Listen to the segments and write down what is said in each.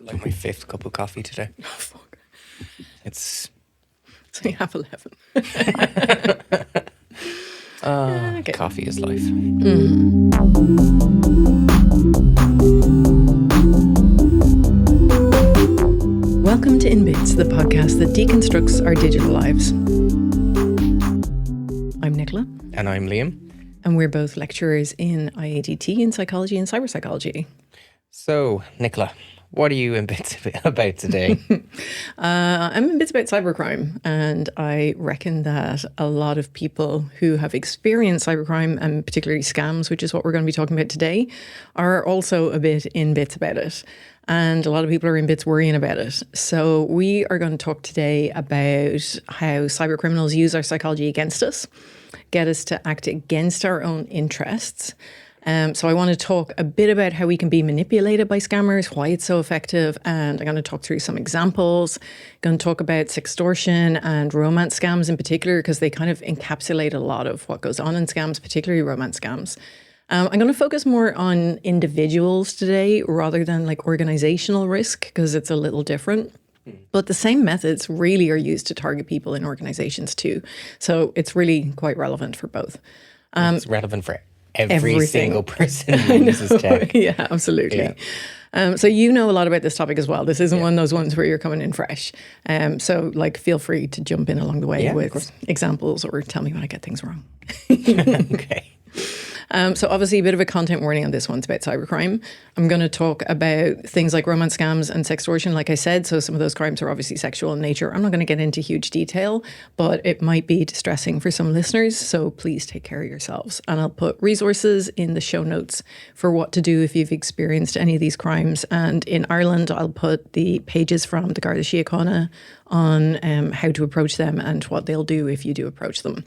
Like my fifth cup of coffee today. Oh, fuck. It's So you have 11. Okay. Coffee is life. Welcome to In Bits, the podcast that deconstructs our digital lives. I'm Nicola. And I'm Liam. And we're both lecturers in IADT in psychology and cyberpsychology. So, Nicola, what are you in bits about today? I'm in bits about cybercrime, and I reckon that a lot of people who have experienced cybercrime, and particularly scams, which is what we're going to be talking about today, are also a bit in bits about it. And a lot of people are in bits worrying about it. So we are going to talk today about how cybercriminals use our psychology against us, get us to act against our own interests. So I want to talk a bit about how we can be manipulated by scammers, why it's so effective, and I'm going to talk through some examples. I'm going to talk about sextortion and romance scams in particular, because they kind of encapsulate a lot of what goes on in scams, particularly romance scams. I'm going to focus more on individuals today rather than like organizational risk, because it's a little different. But the same methods really are used to target people in organizations too. So it's really quite relevant for both. It's relevant for every Everything. single person who uses tech. Yeah, absolutely. Yeah. So you know a lot about this topic as well. This isn't one of those ones where you're coming in fresh. So like feel free to jump in along the way with examples or tell me when I get things wrong. Okay. So obviously a bit of a content warning on this one. It's about cybercrime. I'm going to talk about things like romance scams and sextortion, like I said. So some of those crimes are obviously sexual in nature. I'm not going to get into huge detail, but it might be distressing for some listeners. So please take care of yourselves. And I'll put resources in the show notes for what to do if you've experienced any of these crimes. And in Ireland, I'll put the pages from the Garda Síochána on how to approach them and what they'll do if you do approach them.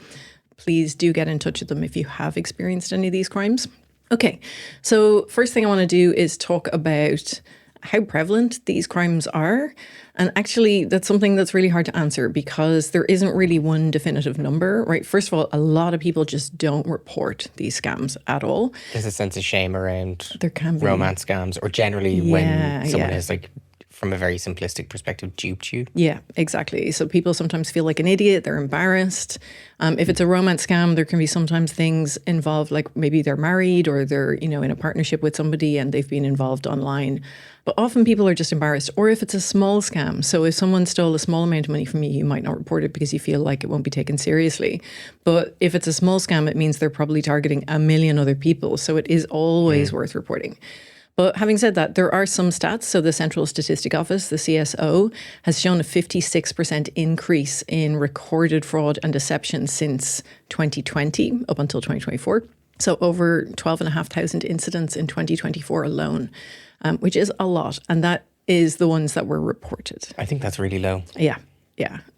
Please do get in touch with them if you have experienced any of these crimes. Okay, so first thing I want to do is talk about how prevalent these crimes are. And actually, that's something that's really hard to answer because there isn't really one definitive number, right? First of all, a lot of people just don't report these scams at all. There's a sense of shame around There can be. romance scams, or generally when someone is like, from a very simplistic perspective, duped you. Yeah, exactly. So people sometimes feel like an idiot. They're embarrassed. If it's a romance scam, there can be sometimes things involved, like maybe they're married or they're, in a partnership with somebody and they've been involved online. But often people are just embarrassed. Or if it's a small scam. So if someone stole a small amount of money from you, you might not report it because you feel like it won't be taken seriously. But if it's a small scam, it means they're probably targeting a million other people. So it is always worth reporting. But having said that, there are some stats. So the Central Statistic Office, the CSO, has shown a 56% increase in recorded fraud and deception since 2020 up until 2024. So over 12,500 incidents in 2024 alone, which is a lot. And that is the ones that were reported. I think that's really low. Yeah.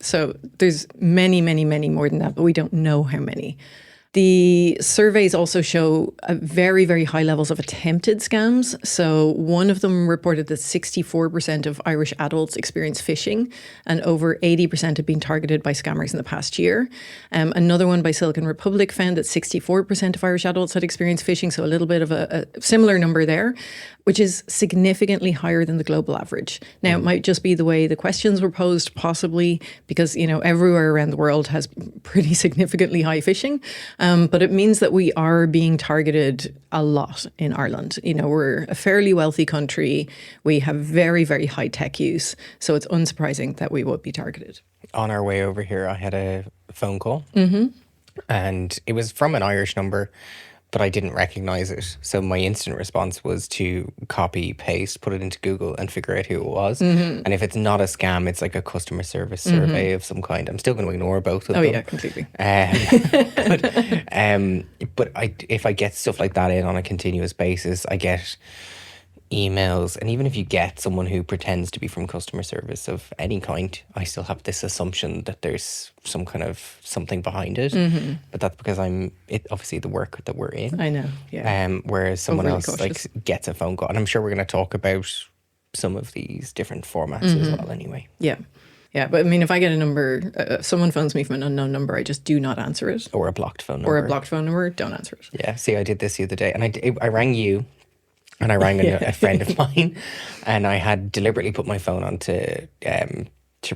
So there's many, many, many more than that, but we don't know how many. The surveys also show very, very high levels of attempted scams. So one of them reported that 64% of Irish adults experience phishing and over 80% have been targeted by scammers in the past year. Another one by Silicon Republic found that 64% of Irish adults had experienced phishing, so a little bit of a similar number there, which is significantly higher than the global average. Now, it might just be the way the questions were posed, possibly, because, everywhere around the world has pretty significantly high phishing. But it means that we are being targeted a lot in Ireland. We're a fairly wealthy country. We have very, very high tech use. So it's unsurprising that we would be targeted. On our way over here, I had a phone call and it was from an Irish number, but I didn't recognize it. So my instant response was to copy, paste, put it into Google and figure out who it was. And if it's not a scam, it's like a customer service survey of some kind. I'm still going to ignore both of them. Oh, yeah, completely. But if I get stuff like that in on a continuous basis, I get emails. And even if you get someone who pretends to be from customer service of any kind, I still have this assumption that there's some kind of something behind it. But that's because obviously the work that we're in. I know, yeah. Whereas someone Overly else cautious. gets a phone call. And I'm sure we're going to talk about some of these different formats as well anyway. Yeah. Yeah, but I mean, if I get a number, if someone phones me from an unknown number, I just do not answer it. Or a blocked phone number. Or a blocked phone number, don't answer it. Yeah, see, I did this the other day. And I rang you And I rang a friend of mine, and I had deliberately put my phone on to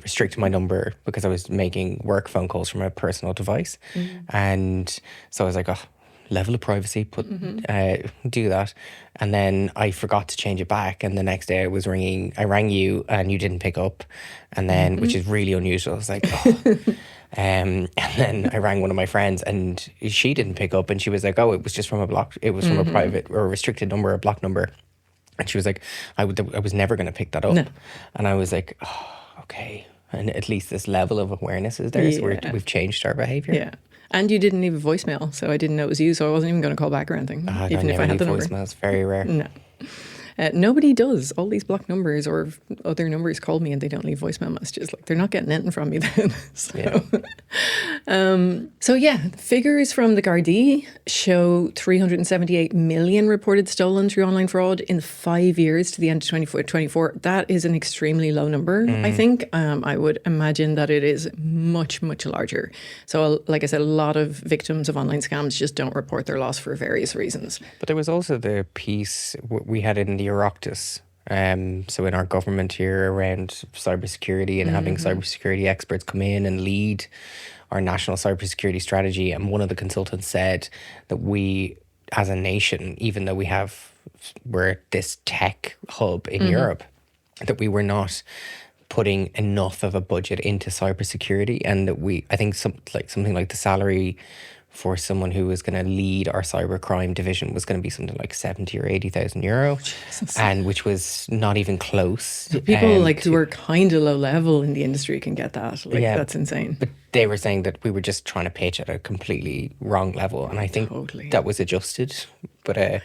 restrict my number because I was making work phone calls from a personal device. And so I was like, oh, level of privacy, do that. And then I forgot to change it back. And the next day I rang you and you didn't pick up. And then, which is really unusual. I was like, oh. And then I rang one of my friends and she didn't pick up, and she was like, oh, it was just from a block. It was from a private or a restricted number, a block number. And she was like, I was never going to pick that up. No. And I was like, oh, okay. And at least this level of awareness is there. So we've changed our behavior. Yeah. And you didn't leave a voicemail, so I didn't know it was you, so I wasn't even going to call back or anything, even if I had the number. Voicemails, very rare. No. Nobody does. All these blocked numbers or other numbers call me and they don't leave voicemail messages. Like, they're not getting anything from me then. Figures from the Gardaí show 378 million reported stolen through online fraud in 5 years to the end of 2024. That is an extremely low number, I think. I would imagine that it is much, much larger. So, like I said, a lot of victims of online scams just don't report their loss for various reasons. But there was also the piece we had in the Oireachtas, so in our government here, around cybersecurity and having cybersecurity experts come in and lead our national cybersecurity strategy. And one of the consultants said that we, as a nation, even though we're this tech hub in Europe, that we were not putting enough of a budget into cybersecurity, and that I think something like the salary for someone who was going to lead our cybercrime division was going to be something like 70 or 80,000 euro, and which was not even close. People who are kind of low level in the industry can get that. That's insane. But they were saying that we were just trying to pitch at a completely wrong level, and I think that was adjusted. But I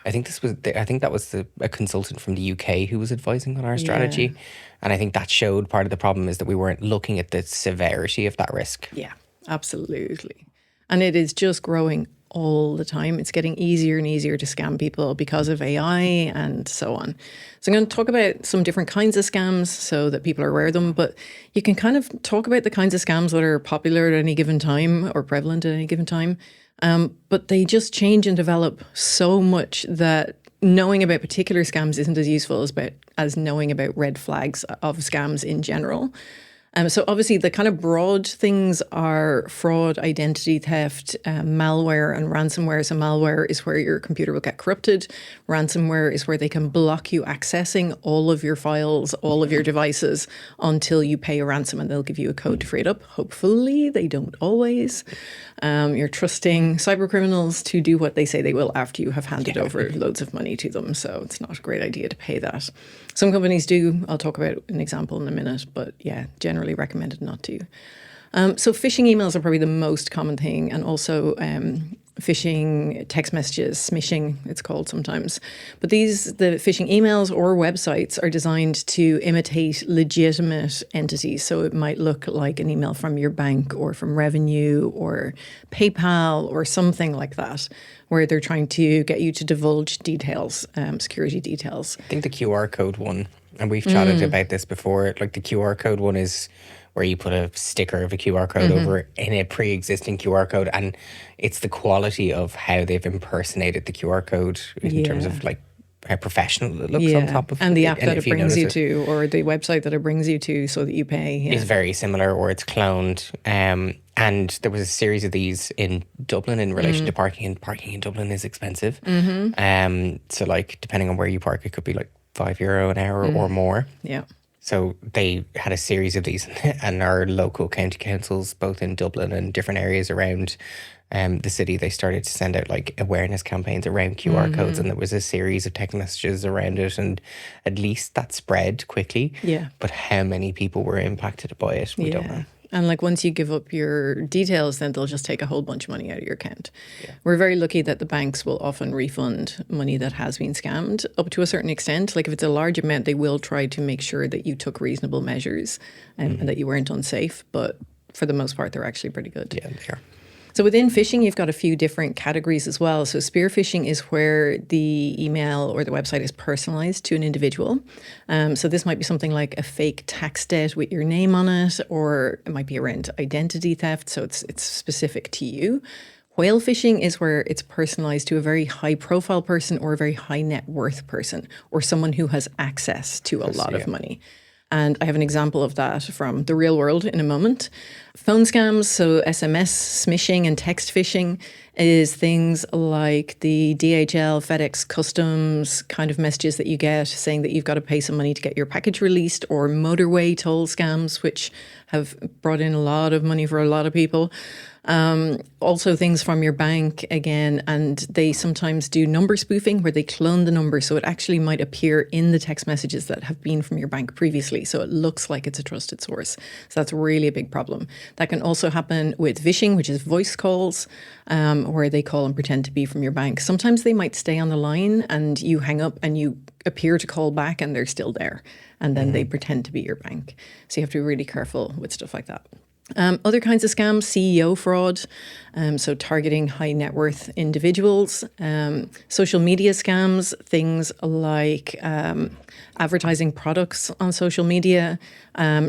think that was a consultant from the UK who was advising on our strategy, and I think that showed part of the problem is that we weren't looking at the severity of that risk. Yeah, absolutely. And it is just growing all the time. It's getting easier and easier to scam people because of AI and so on. So I'm going to talk about some different kinds of scams so that people are aware of them. But you can kind of talk about the kinds of scams that are popular at any given time or prevalent at any given time. But they just change and develop so much that knowing about particular scams isn't as useful as knowing about red flags of scams in general. So obviously the kind of broad things are fraud, identity theft, malware and ransomware. So malware is where your computer will get corrupted. Ransomware is where they can block you accessing all of your files, all of your devices until you pay a ransom, and they'll give you a code to free it up. Hopefully they don't always. You're trusting cyber criminals to do what they say they will after you have handed over loads of money to them. So it's not a great idea to pay that. Some companies do. I'll talk about an example in a minute, but generally recommended not to. So phishing emails are probably the most common thing, and also phishing text messages, smishing it's called sometimes. But the phishing emails or websites are designed to imitate legitimate entities. So it might look like an email from your bank or from Revenue or PayPal or something like that, where they're trying to get you to divulge details, security details. I think the QR code one, and we've chatted about this before, like the QR code one is where you put a sticker of a QR code over in a pre-existing QR code, and it's the quality of how they've impersonated the QR code in terms of like how professional it looks on top of it. And the app that it brings you to, or the website that it brings you to so that you pay. Is very similar, or it's cloned. And there was a series of these in Dublin in relation to parking, and parking in Dublin is expensive. So like depending on where you park, it could be like €5 an hour or more. Yeah. So they had a series of these, and our local county councils, both in Dublin and different areas around the city, they started to send out like awareness campaigns around QR codes, and there was a series of text messages around it, and at least that spread quickly. Yeah. But how many people were impacted by it, we don't know. And like once you give up your details, then they'll just take a whole bunch of money out of your account. Yeah. We're very lucky that the banks will often refund money that has been scammed up to a certain extent. Like if it's a large amount, they will try to make sure that you took reasonable measures and that you weren't unsafe. But for the most part, they're actually pretty good. Yeah, they are. So within phishing, you've got a few different categories as well. So spear phishing is where the email or the website is personalized to an individual. So this might be something like a fake tax debt with your name on it, or it might be around identity theft. So it's specific to you. Whale phishing is where it's personalized to a very high profile person or a very high net worth person or someone who has access to a lot of money. And I have an example of that from the real world in a moment. Phone scams, so SMS smishing and text phishing, is things like the DHL, FedEx Customs kind of messages that you get saying that you've got to pay some money to get your package released, or motorway toll scams, which have brought in a lot of money for a lot of people. Also things from your bank again, and they sometimes do number spoofing where they clone the number so it actually might appear in the text messages that have been from your bank previously, so it looks like it's a trusted source. So that's really a big problem. That can also happen with phishing, which is voice calls, where they call and pretend to be from your bank. Sometimes they might stay on the line and you hang up and you appear to call back and they're still there, and then they pretend to be your bank. So you have to be really careful with stuff like that. Other kinds of scams, CEO fraud, so targeting high net worth individuals, social media scams, things like advertising products on social media,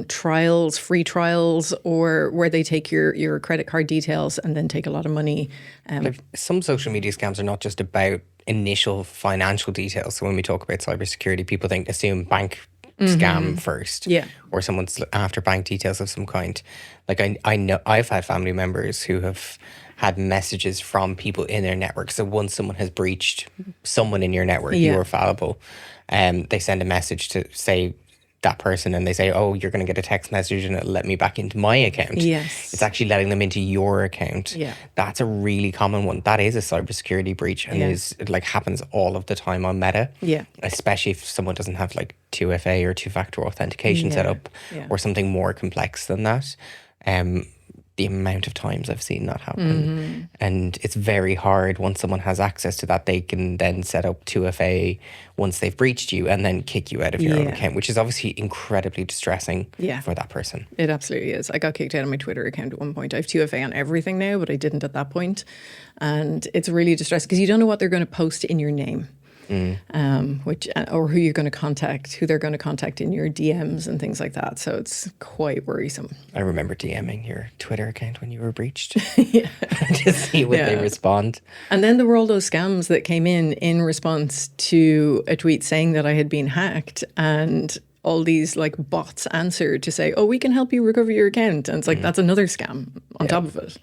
trials, free trials, or where they take your credit card details and then take a lot of money. Like some social media scams are not just about initial financial details. So when we talk about cybersecurity, people assume bank scam first, or someone's after bank details of some kind. Like I know I've had family members who have had messages from people in their network. So once someone has breached someone in your network, you are fallible. They send a message to say that person, and they say, "Oh, you're going to get a text message, and it'll let me back into my account." Yes, it's actually letting them into your account. Yeah, that's a really common one. That is a cybersecurity breach, and it happens all of the time on Meta. Yeah, especially if someone doesn't have 2FA or two-factor authentication set up, or something more complex than that. The amount of times I've seen that happen. And it's very hard once someone has access to that, they can then set up 2FA once they've breached you and then kick you out of your own account, which is obviously incredibly distressing for that person. It absolutely is. I got kicked out of my Twitter account at one point. I have 2FA on everything now, but I didn't at that point. And it's really distressing because you don't know what they're going to post in your name. Or who you're going to contact, who they're going to contact in your DMs and things like that. So it's quite worrisome. I remember DMing your Twitter account when you were breached to see what they respond. And then there were all those scams that came in response to a tweet saying that I had been hacked, and all these bots answered to say, "Oh, we can help you recover your account." And it's that's another scam on top of it.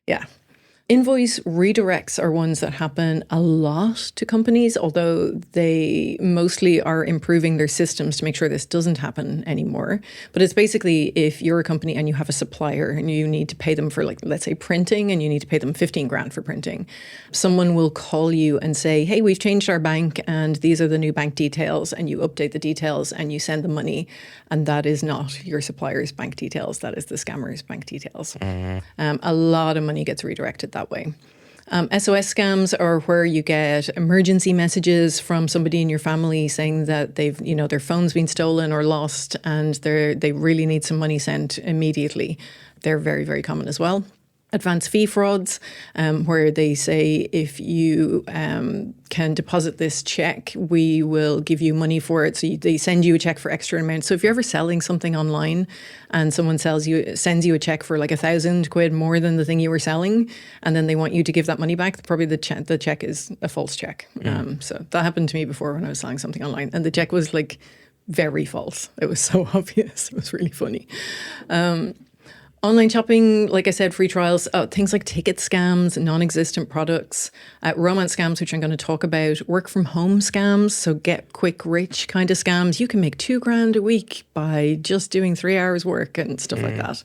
Yeah. Invoice redirects are ones that happen a lot to companies, although they mostly are improving their systems to make sure this doesn't happen anymore. But it's basically if you're a company and you have a supplier and you need to pay them for, let's say printing, and you need to pay them 15 grand for printing, someone will call you and say, "Hey, we've changed our bank and these are the new bank details," and you update the details and you send the money, and that is not your supplier's bank details, that is the scammer's bank details. A lot of money gets redirected that way. SOS scams are where you get emergency messages from somebody in your family saying that their phone's been stolen or lost and they really need some money sent immediately. They're very, very common as well. Advance fee frauds, where they say if you can deposit this check, we will give you money for it. So they send you a check for extra amounts. So if you're ever selling something online and someone sends you a check for £1,000 more than the thing you were selling, and then they want you to give that money back, probably the check is a false check. So that happened to me before when I was selling something online, and the check was very false. It was so obvious. It was really funny. Online shopping, like I said, free trials, things like ticket scams, non-existent products, romance scams, which I'm going to talk about, work from home scams, so get quick rich kind of scams. You can make $2,000 a week by just doing 3 hours work and stuff like that.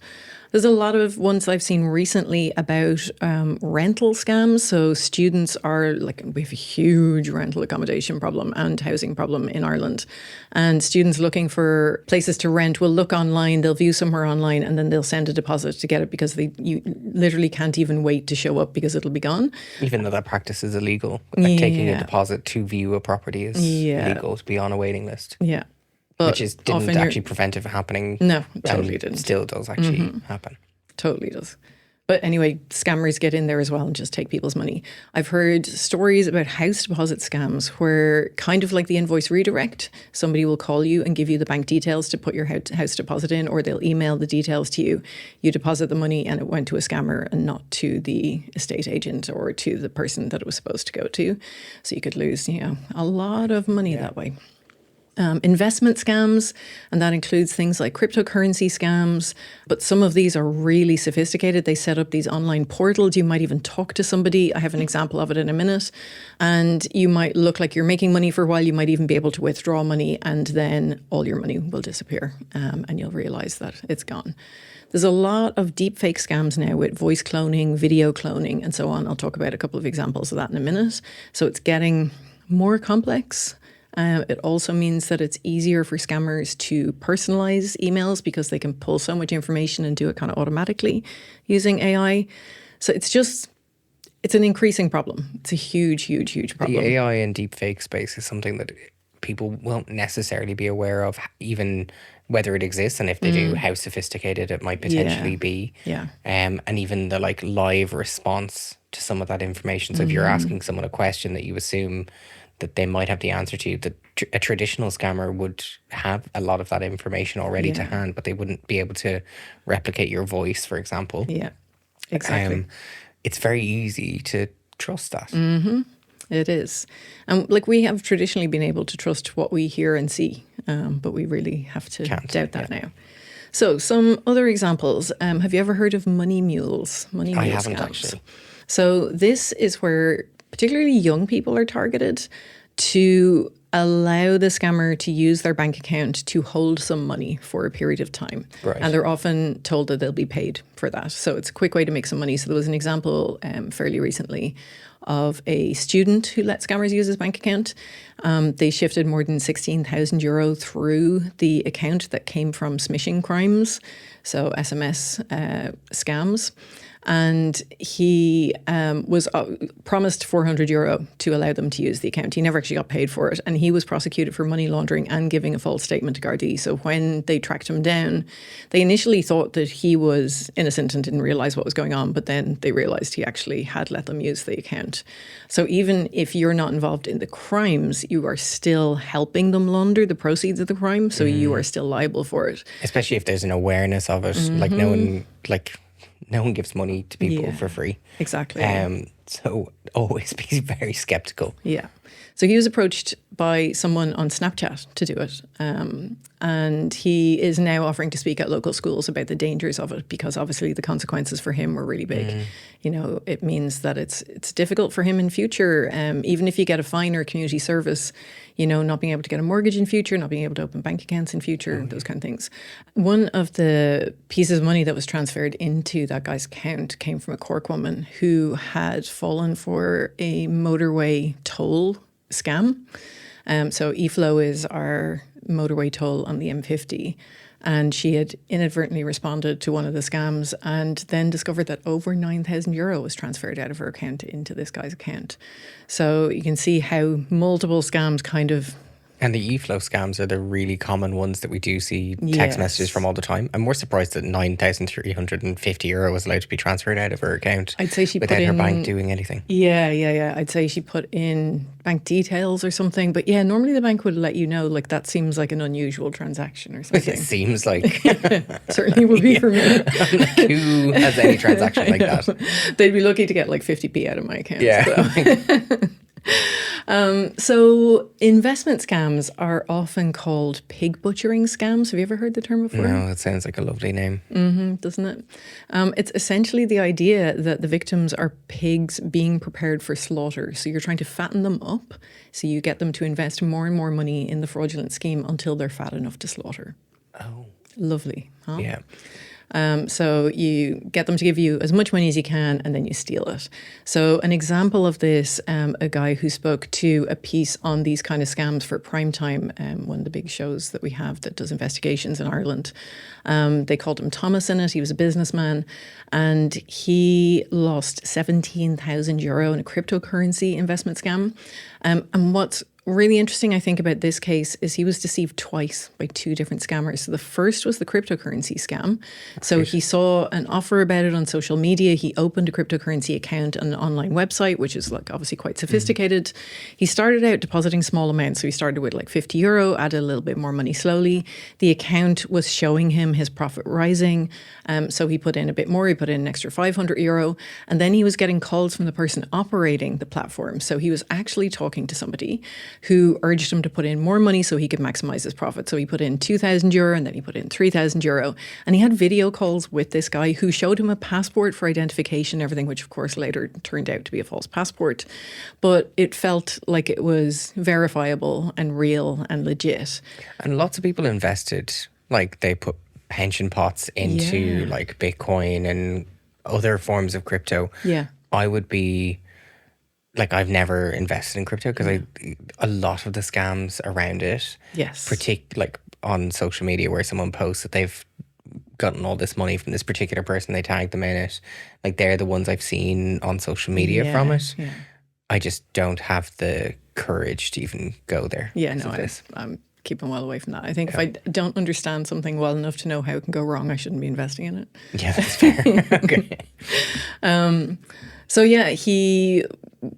There's a lot of ones I've seen recently about rental scams. So students are we have a huge rental accommodation problem and housing problem in Ireland. And students looking for places to rent will look online, they'll view somewhere online, and then they'll send a deposit to get it because you literally can't even wait to show up because it'll be gone. Even though that practice is illegal. Taking a deposit to view a property is illegal to be on a waiting list. Yeah. But which didn't actually prevent it from happening. No, it totally didn't. Still does actually happen. Totally does. But anyway, scammers get in there as well and just take people's money. I've heard stories about house deposit scams where, kind of like the invoice redirect, somebody will call you and give you the bank details to put your house deposit in, or they'll email the details to you. You deposit the money and it went to a scammer and not to the estate agent or to the person that it was supposed to go to. So you could lose, a lot of money that way. Investment scams, and that includes things like cryptocurrency scams. But some of these are really sophisticated. They set up these online portals. You might even talk to somebody. I have an example of it in a minute. And you might look like you're making money for a while. You might even be able to withdraw money, and then all your money will disappear, and you'll realize that it's gone. There's a lot of deepfake scams now with voice cloning, video cloning, and so on. I'll talk about a couple of examples of that in a minute. So it's getting more complex. It also means that it's easier for scammers to personalize emails because they can pull so much information and do it kind of automatically using AI. So it's an increasing problem. It's a huge, huge, huge problem. The AI and deepfake space is something that people won't necessarily be aware of, even whether it exists, and if they do, how sophisticated it might potentially be. Yeah. And even the live response to some of that information. So if you're asking someone a question that you assume that they might have the answer to, that a traditional scammer would have a lot of that information already to hand, but they wouldn't be able to replicate your voice, for example. Yeah, exactly. It's very easy to trust that. It is. And we have traditionally been able to trust what we hear and see, but we really have to doubt that now. So some other examples. Have you ever heard of money mules? I haven't actually. So this is where particularly young people are targeted to allow the scammer to use their bank account to hold some money for a period of time. Right. And they're often told that they'll be paid for that. So it's a quick way to make some money. So there was an example fairly recently of a student who let scammers use his bank account. They shifted more than €16,000 through the account that came from smishing crimes, so SMS scams. And he was promised €400 to allow them to use the account. He never actually got paid for it. And he was prosecuted for money laundering and giving a false statement to Gardaí. So when they tracked him down, they initially thought that he was innocent and didn't realise what was going on. But then they realised he actually had let them use the account. So even if you're not involved in the crimes, you are still helping them launder the proceeds of the crime. So you are still liable for it. Especially if there's an awareness of it. No one gives money to people for free. Exactly. So always be very skeptical. Yeah. So he was approached by someone on Snapchat to do it. And he is now offering to speak at local schools about the dangers of it, because obviously the consequences for him were really big. It means that it's difficult for him in future. Even if you get a fine or a community service, not being able to get a mortgage in future, not being able to open bank accounts in future, those kind of things. One of the pieces of money that was transferred into that guy's account came from a Cork woman who had fallen for a motorway toll scam. So eFlow is our motorway toll on the M50. And she had inadvertently responded to one of the scams and then discovered that over €9,000 was transferred out of her account into this guy's account. So you can see how multiple scams kind of... And the eFlow scams are the really common ones that we do see text messages from all the time. I'm more surprised that €9,350 was allowed to be transferred out of her account. I'd say she without put in, her bank doing anything. Yeah. I'd say she put in bank details or something. But yeah, normally the bank would let you know, that seems like an unusual transaction or something. It seems like. Certainly would be for me. Who has any transaction like that? They'd be lucky to get 50p out of my account. Yeah. So investment scams are often called pig butchering scams. Have you ever heard the term before? No, it sounds like a lovely name. Doesn't it? It's essentially the idea that the victims are pigs being prepared for slaughter. So you're trying to fatten them up, so you get them to invest more and more money in the fraudulent scheme until they're fat enough to slaughter. Oh. Lovely, huh? Yeah. So you get them to give you as much money as you can, and then you steal it. So an example of this, a guy who spoke to a piece on these kind of scams for Primetime, one of the big shows that we have that does investigations in Ireland. They called him Thomas in it. He was a businessman, and he lost €17,000 in a cryptocurrency investment scam. And what's really interesting, I think, about this case is he was deceived twice by two different scammers. So the first was the cryptocurrency scam. So he saw an offer about it on social media. He opened a cryptocurrency account on an online website, which is like obviously quite sophisticated. He started out depositing small amounts. So he started with like €50, added a little bit more money slowly. The account was showing him his profit rising. So he put in a bit more. He put in an extra €500. And then he was getting calls from the person operating the platform. So he was actually talking to somebody who urged him to put in more money so he could maximize his profit. So he put in €2,000 and then he put in €3,000. And he had video calls with this guy who showed him a passport for identification, everything, which of course later turned out to be a false passport. But it felt like it was verifiable and real and legit. And lots of people invested, like they put pension pots into like Bitcoin and other forms of crypto. Yeah. I would be like, I've never invested in crypto because a lot of the scams around it, like on social media where someone posts that they've gotten all this money from this particular person, they tag them in it. Like they're the ones I've seen on social media from it. Yeah. I just don't have the courage to even go there. Yeah, no, I'm keeping well away from that. I think if I don't understand something well enough to know how it can go wrong, I shouldn't be investing in it. Yeah, that's fair. Okay. So yeah, he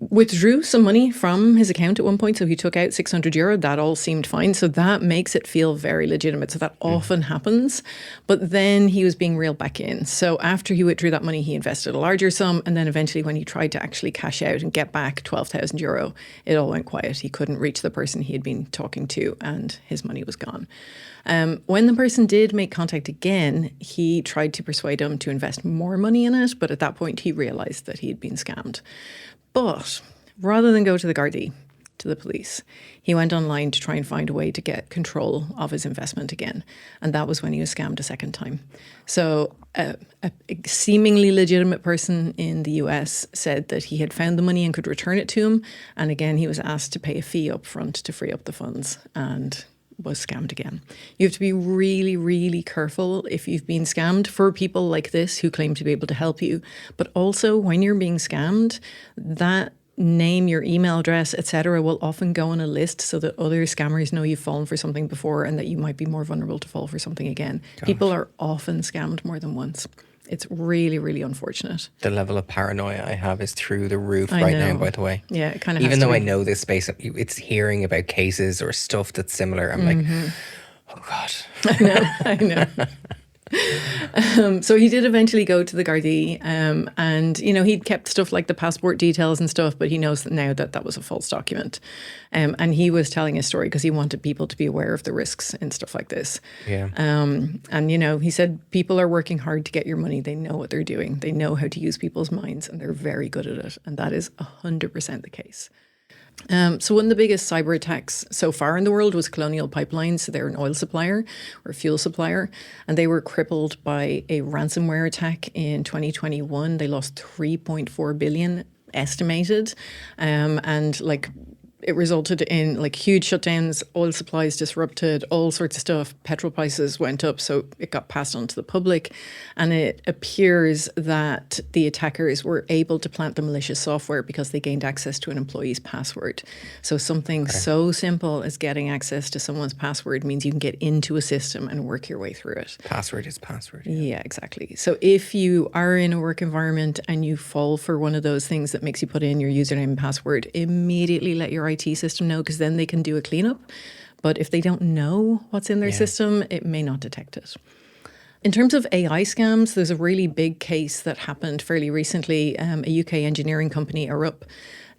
withdrew some money from his account at one point. So he took out €600. That all seemed fine. So that makes it feel very legitimate. So that often happens. But then he was being reeled back in. So after he withdrew that money, he invested a larger sum. And then eventually when he tried to actually cash out and get back €12,000, it all went quiet. He couldn't reach the person he had been talking to and his money was gone. When the person did make contact again, he tried to persuade him to invest more money in it. But at that point, he realized that he had been scammed. But rather than go to the Gardaí, to the police, he went online to try and find a way to get control of his investment again. And that was when he was scammed a second time. So a seemingly legitimate person in the US said that he had found the money and could return it to him. And again, he was asked to pay a fee up front to free up the funds and was scammed again. You have to be really, really careful if you've been scammed for people like this who claim to be able to help you. But also when you're being scammed, that name, your email address, etc., will often go on a list so that other scammers know you've fallen for something before and that you might be more vulnerable to fall for something again. Gosh. People are often scammed more than once. It's really, really unfortunate. The level of paranoia I have is through the roof now, by the way. Yeah, it kind of even though I know this space, it's hearing about cases or stuff that's similar. I'm like, oh God. I know. So he did eventually go to the Gardaí and, you know, he'd kept stuff like the passport details and stuff, but he knows that now that was a false document. And he was telling his story because he wanted people to be aware of the risks and stuff like this. Yeah. And, you know, he said people are working hard to get your money. They know what they're doing. They know how to use people's minds and they're very good at it. And that is 100% the case. So one of the biggest cyber attacks so far in the world was Colonial Pipeline. So they're an oil supplier or fuel supplier, and they were crippled by a ransomware attack in 2021. They lost 3.4 billion estimated, and like it resulted in like huge shutdowns, oil supplies disrupted, all sorts of stuff. Petrol prices went up, so it got passed on to the public. And it appears that the attackers were able to plant the malicious software because they gained access to an employee's password. So something so simple as getting access to someone's password means you can get into a system and work your way through it. Password is password. Yeah, exactly. So if you are in a work environment and you fall for one of those things that makes you put in your username and password, immediately let your IT system know, because then they can do a cleanup. But if they don't know what's in their system, it may not detect it. In terms of AI scams, there's a really big case that happened fairly recently. A UK engineering company, Arup,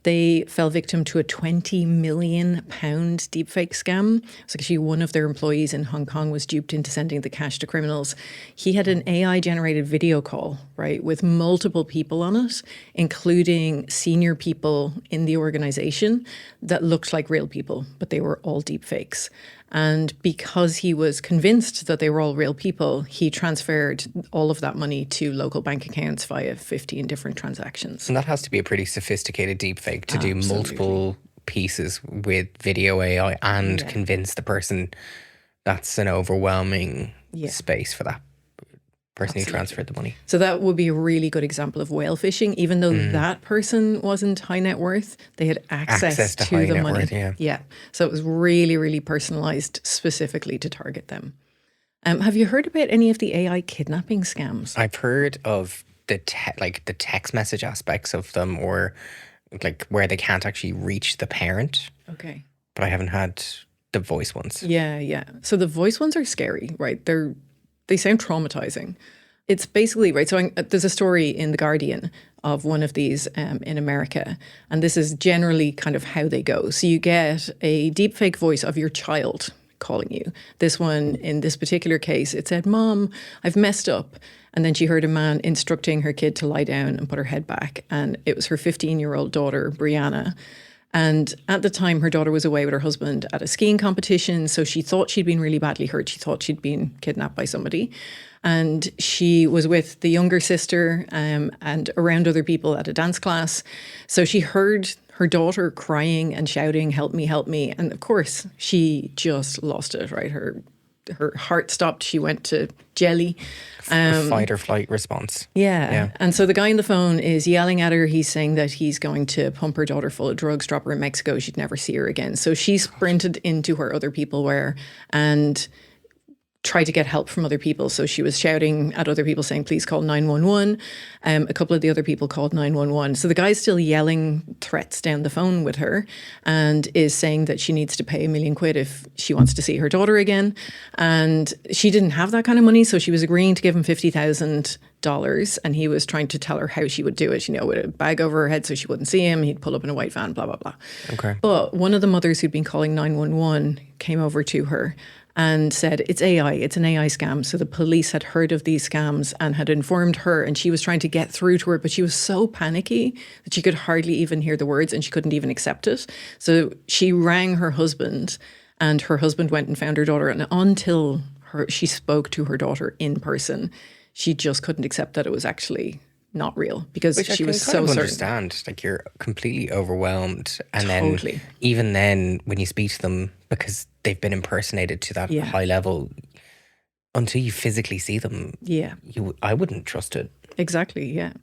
they fell victim to a £20 million deepfake scam. So actually one of their employees in Hong Kong was duped into sending the cash to criminals. He had an AI-generated video call, right, with multiple people on it, including senior people in the organization that looked like real people, but they were all deepfakes. And because he was convinced that they were all real people, he transferred all of that money to local bank accounts via 15 different transactions. And that has to be a pretty sophisticated deepfake to do multiple pieces with video AI and convince the person. That's an overwhelming space for that person who transferred the money. So that would be a really good example of whale fishing. Even though that person wasn't high net worth, they had access to high the net money. worth, yeah. So it was really, really personalized specifically to target them. Have you heard about any of the AI kidnapping scams? I've heard of the text message aspects of them, or like where they can't actually reach the parent. Okay. But I haven't had the voice ones. Yeah. So the voice ones are scary, right? They sound traumatizing. It's basically, right, so there's a story in The Guardian of one of these in America, and this is generally kind of how they go. So you get a deepfake voice of your child calling you. This one, in this particular case, it said, "Mom, I've messed up." And then she heard a man instructing her kid to lie down and put her head back. And it was her 15-year-old daughter, Brianna. And at the time, her daughter was away with her husband at a skiing competition. So she thought she'd been really badly hurt. She thought she'd been kidnapped by somebody. And she was with the younger sister and around other people at a dance class. So she heard her daughter crying and shouting, "Help me, help me." And of course, she just lost it, right? Her heart stopped. She went to jelly. Fight or flight response. Yeah. And so the guy on the phone is yelling at her. He's saying that he's going to pump her daughter full of drugs, drop her in Mexico. She'd never see her again. So she sprinted into where other people were and tried to get help from other people. So she was shouting at other people saying, "Please call 911." A couple of the other people called 911. So the guy's still yelling threats down the phone with her and is saying that she needs to pay £1 million if she wants to see her daughter again. And she didn't have that kind of money. So she was agreeing to give him $50,000, and he was trying to tell her how she would do it, with a bag over her head so she wouldn't see him. He'd pull up in a white van, blah, blah, blah. Okay. But one of the mothers who'd been calling 911 came over to her and said, "It's AI, it's an AI scam." So the police had heard of these scams and had informed her, and she was trying to get through to her, but she was so panicky that she could hardly even hear the words and she couldn't even accept it. So she rang her husband, and her husband went and found her daughter. And until she spoke to her daughter in person, she just couldn't accept that it was actually not real, because Which she was so I can certain. understand. Like, you're completely overwhelmed, and Totally. then even then, when you speak to them, because they've been impersonated to that high level, until you physically see them, I wouldn't trust it. Exactly, yeah.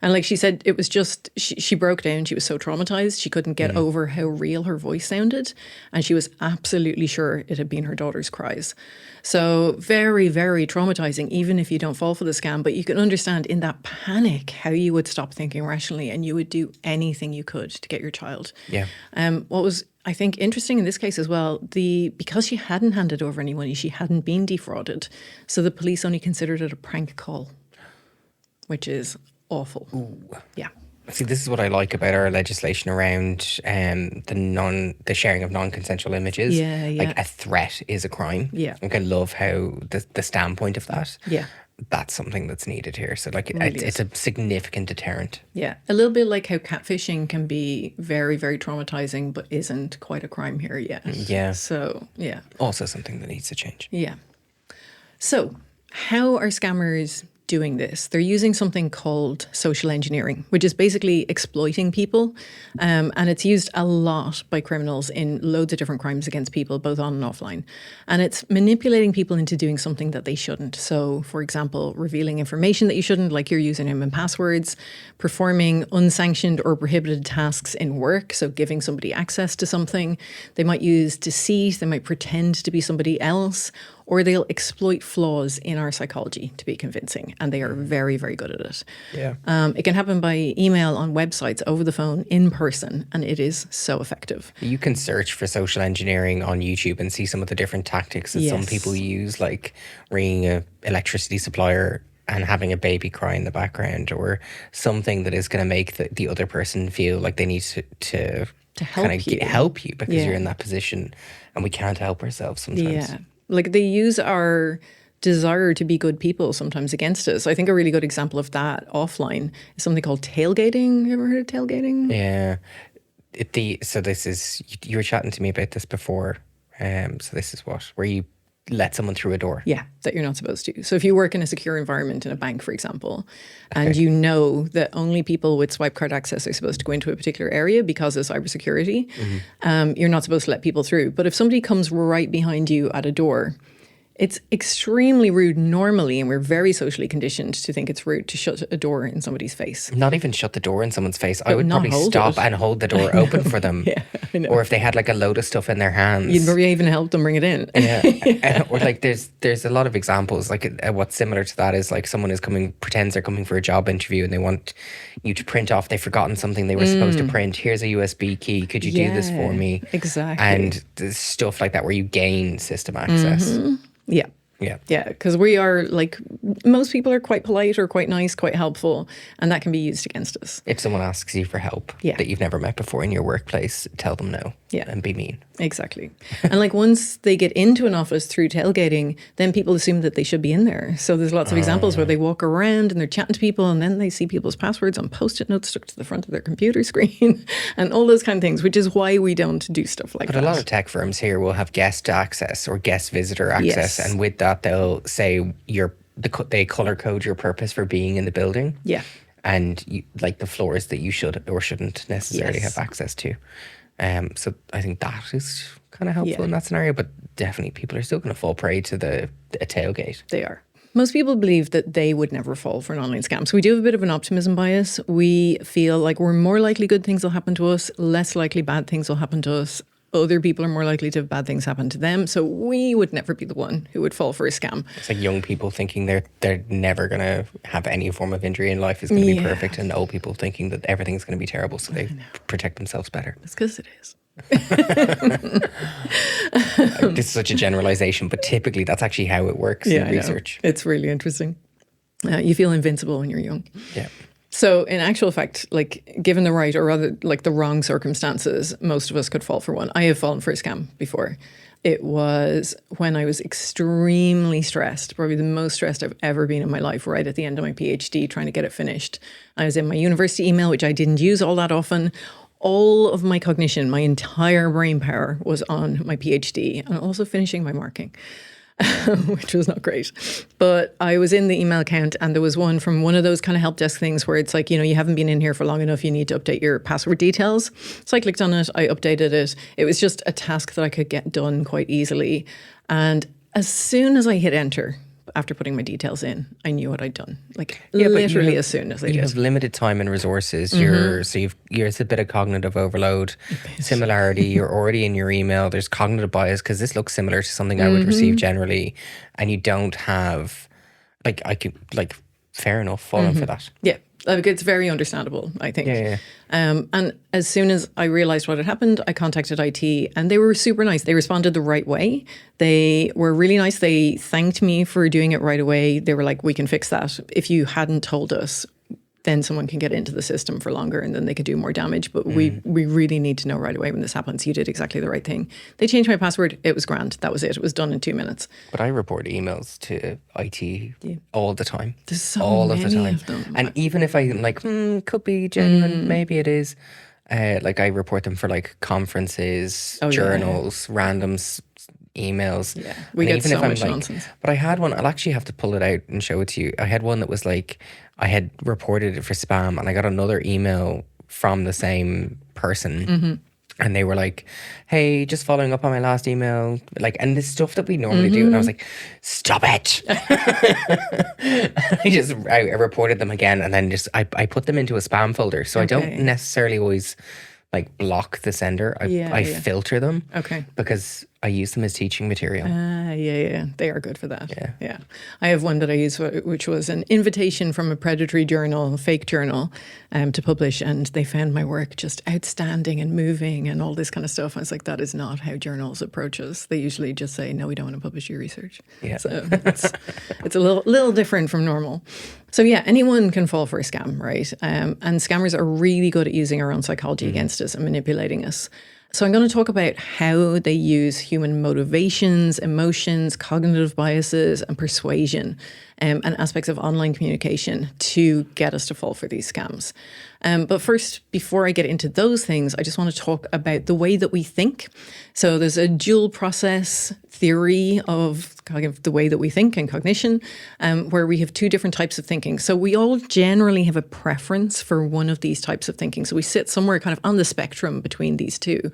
And like she said, it was just, she broke down. She was so traumatized. She couldn't get over how real her voice sounded. And she was absolutely sure it had been her daughter's cries. So very, very traumatizing, even if you don't fall for the scam. But you can understand in that panic how you would stop thinking rationally and you would do anything you could to get your child. Yeah. What was, I think, interesting in this case as well, because she hadn't handed over any money, she hadn't been defrauded. So the police only considered it a prank call, which is awful. Ooh. Yeah. See, this is what I like about our legislation around the sharing of non-consensual images. Yeah. Like, a threat is a crime. Yeah. Like, I love how the standpoint of that. Yeah. That's something that's needed here. So, like, Really it's a significant deterrent. Yeah. A little bit like how catfishing can be very, very traumatizing, but isn't quite a crime here yet. Yeah. So, yeah. Also something that needs to change. Yeah. So, how are scammers doing this? They're using something called social engineering, which is basically exploiting people. And it's used a lot by criminals in loads of different crimes against people, both on and offline. And it's manipulating people into doing something that they shouldn't. So, for example, revealing information that you shouldn't, like your username and passwords, performing unsanctioned or prohibited tasks in work, so giving somebody access to something. They might use deceit, they might pretend to be somebody else, or they'll exploit flaws in our psychology to be convincing. And they are very, very good at it. Yeah. It can happen by email, on websites, over the phone, in person, and it is so effective. You can search for social engineering on YouTube and see some of the different tactics that some people use, like ringing an electricity supplier and having a baby cry in the background, or something that is going to make the other person feel like they need to help kind of you. help you, because you're in that position and we can't help ourselves sometimes. Yeah. Like, they use our desire to be good people sometimes against us. I think a really good example of that offline is something called tailgating. Have you ever heard of tailgating? Yeah. So this is, you were chatting to me about this before. So this is where you let someone through a door. Yeah, that you're not supposed to. So if you work in a secure environment in a bank, for example, and you know that only people with swipe card access are supposed to go into a particular area because of cybersecurity, you're not supposed to let people through. But if somebody comes right behind you at a door, It's extremely rude normally, and we're very socially conditioned to think it's rude to shut a door in somebody's face. Not even shut the door in someone's face. I would not probably hold stop it. and hold the door open for them. Yeah, I know. Or if they had like a load of stuff in their hands. You'd maybe even help them bring it in. Yeah. Or like there's a lot of examples. Like what's similar to that is like someone pretends they're coming for a job interview and they want you to print off. They've forgotten something they were supposed to print. Here's a USB key. Could you do this for me? Exactly. And there's stuff like that where you gain system access. Yeah. Yeah. Yeah, because we are like, most people are quite polite or quite nice, quite helpful, and that can be used against us. If someone asks you for help that you've never met before in your workplace, tell them no. Yeah. And be mean. Exactly. And like once they get into an office through tailgating, then people assume that they should be in there. So there's lots of examples where they walk around and they're chatting to people and then they see people's passwords on Post-it notes stuck to the front of their computer screen and all those kind of things, which is why we don't do stuff like that. But a lot of tech firms here will have guest access or guest visitor access. Yes. And with that, they'll say they color code your purpose for being in the building. Yeah. And you, like the floors that you should or shouldn't necessarily have access to. So I think that is kind of helpful in that scenario, but definitely people are still going to fall prey to a tailgate. They are. Most people believe that they would never fall for an online scam. So we do have a bit of an optimism bias. We feel like we're more likely good things will happen to us, less likely bad things will happen to us. Other people are more likely to have bad things happen to them. So we would never be the one who would fall for a scam. It's like young people thinking they're never going to have any form of injury in life is going to be perfect, and old people thinking that everything's going to be terrible, so they protect themselves better. It's because it is. This is such a generalization, but typically that's actually how it works in research. It's really interesting. You feel invincible when you're young. Yeah. So in actual fact, like given the right or rather like the wrong circumstances, most of us could fall for one. I have fallen for a scam before. It was when I was extremely stressed, probably the most stressed I've ever been in my life, right at the end of my PhD, trying to get it finished. I was in my university email, which I didn't use all that often. All of my cognition, my entire brain power was on my PhD and also finishing my marking. Which was not great. But I was in the email account and there was one from one of those kind of help desk things where it's like, you haven't been in here for long enough, you need to update your password details. So I clicked on it, I updated it. It was just a task that I could get done quite easily. And as soon as I hit enter, after putting my details in, I knew what I'd done. Like literally as soon as I did. You have limited time and resources. It's a bit of cognitive overload. Similarity, you're already in your email. There's cognitive bias because this looks similar to something I would receive generally, and you don't have fair enough falling for that. Yeah. Like it's very understandable, I think. Yeah. And as soon as I realized what had happened, I contacted IT and they were super nice. They responded the right way. They were really nice. They thanked me for doing it right away. They were like, we can fix that. If you hadn't told us, then someone can get into the system for longer and then they could do more damage. But we really need to know right away when this happens. You did exactly the right thing. They changed my password. It was grand. That was it. It was done in 2 minutes. But I report emails to IT all the time. There's so all many of the time. of them. And even if I'm like, could be genuine, maybe it is. Like I report them for like conferences, journals, random emails. Yeah, we get so much nonsense. But I had one, I'll actually have to pull it out and show it to you. I had one that was like, I had reported it for spam and I got another email from the same person. And they were like, hey, just following up on my last email. Like, and the stuff that we normally do. And I was like, stop it. I reported them again. And then I put them into a spam folder. So I don't necessarily always like block the sender. I filter them. Okay. Because I use them as teaching material. Yeah. They are good for that. Yeah. I have one that I use, which was an invitation from a predatory journal, fake journal, to publish. And they found my work just outstanding and moving and all this kind of stuff. I was like, that is not how journals approach us. They usually just say, no, we don't want to publish your research. Yeah. So it's a little different from normal. So yeah, anyone can fall for a scam, right? And scammers are really good at using our own psychology against us and manipulating us. So I'm going to talk about how they use human motivations, emotions, cognitive biases, and persuasion, and aspects of online communication to get us to fall for these scams. But first, before I get into those things, I just want to talk about the way that we think. So there's a dual process theory of kind of the way that we think and cognition, where we have two different types of thinking. So we all generally have a preference for one of these types of thinking. So we sit somewhere kind of on the spectrum between these two.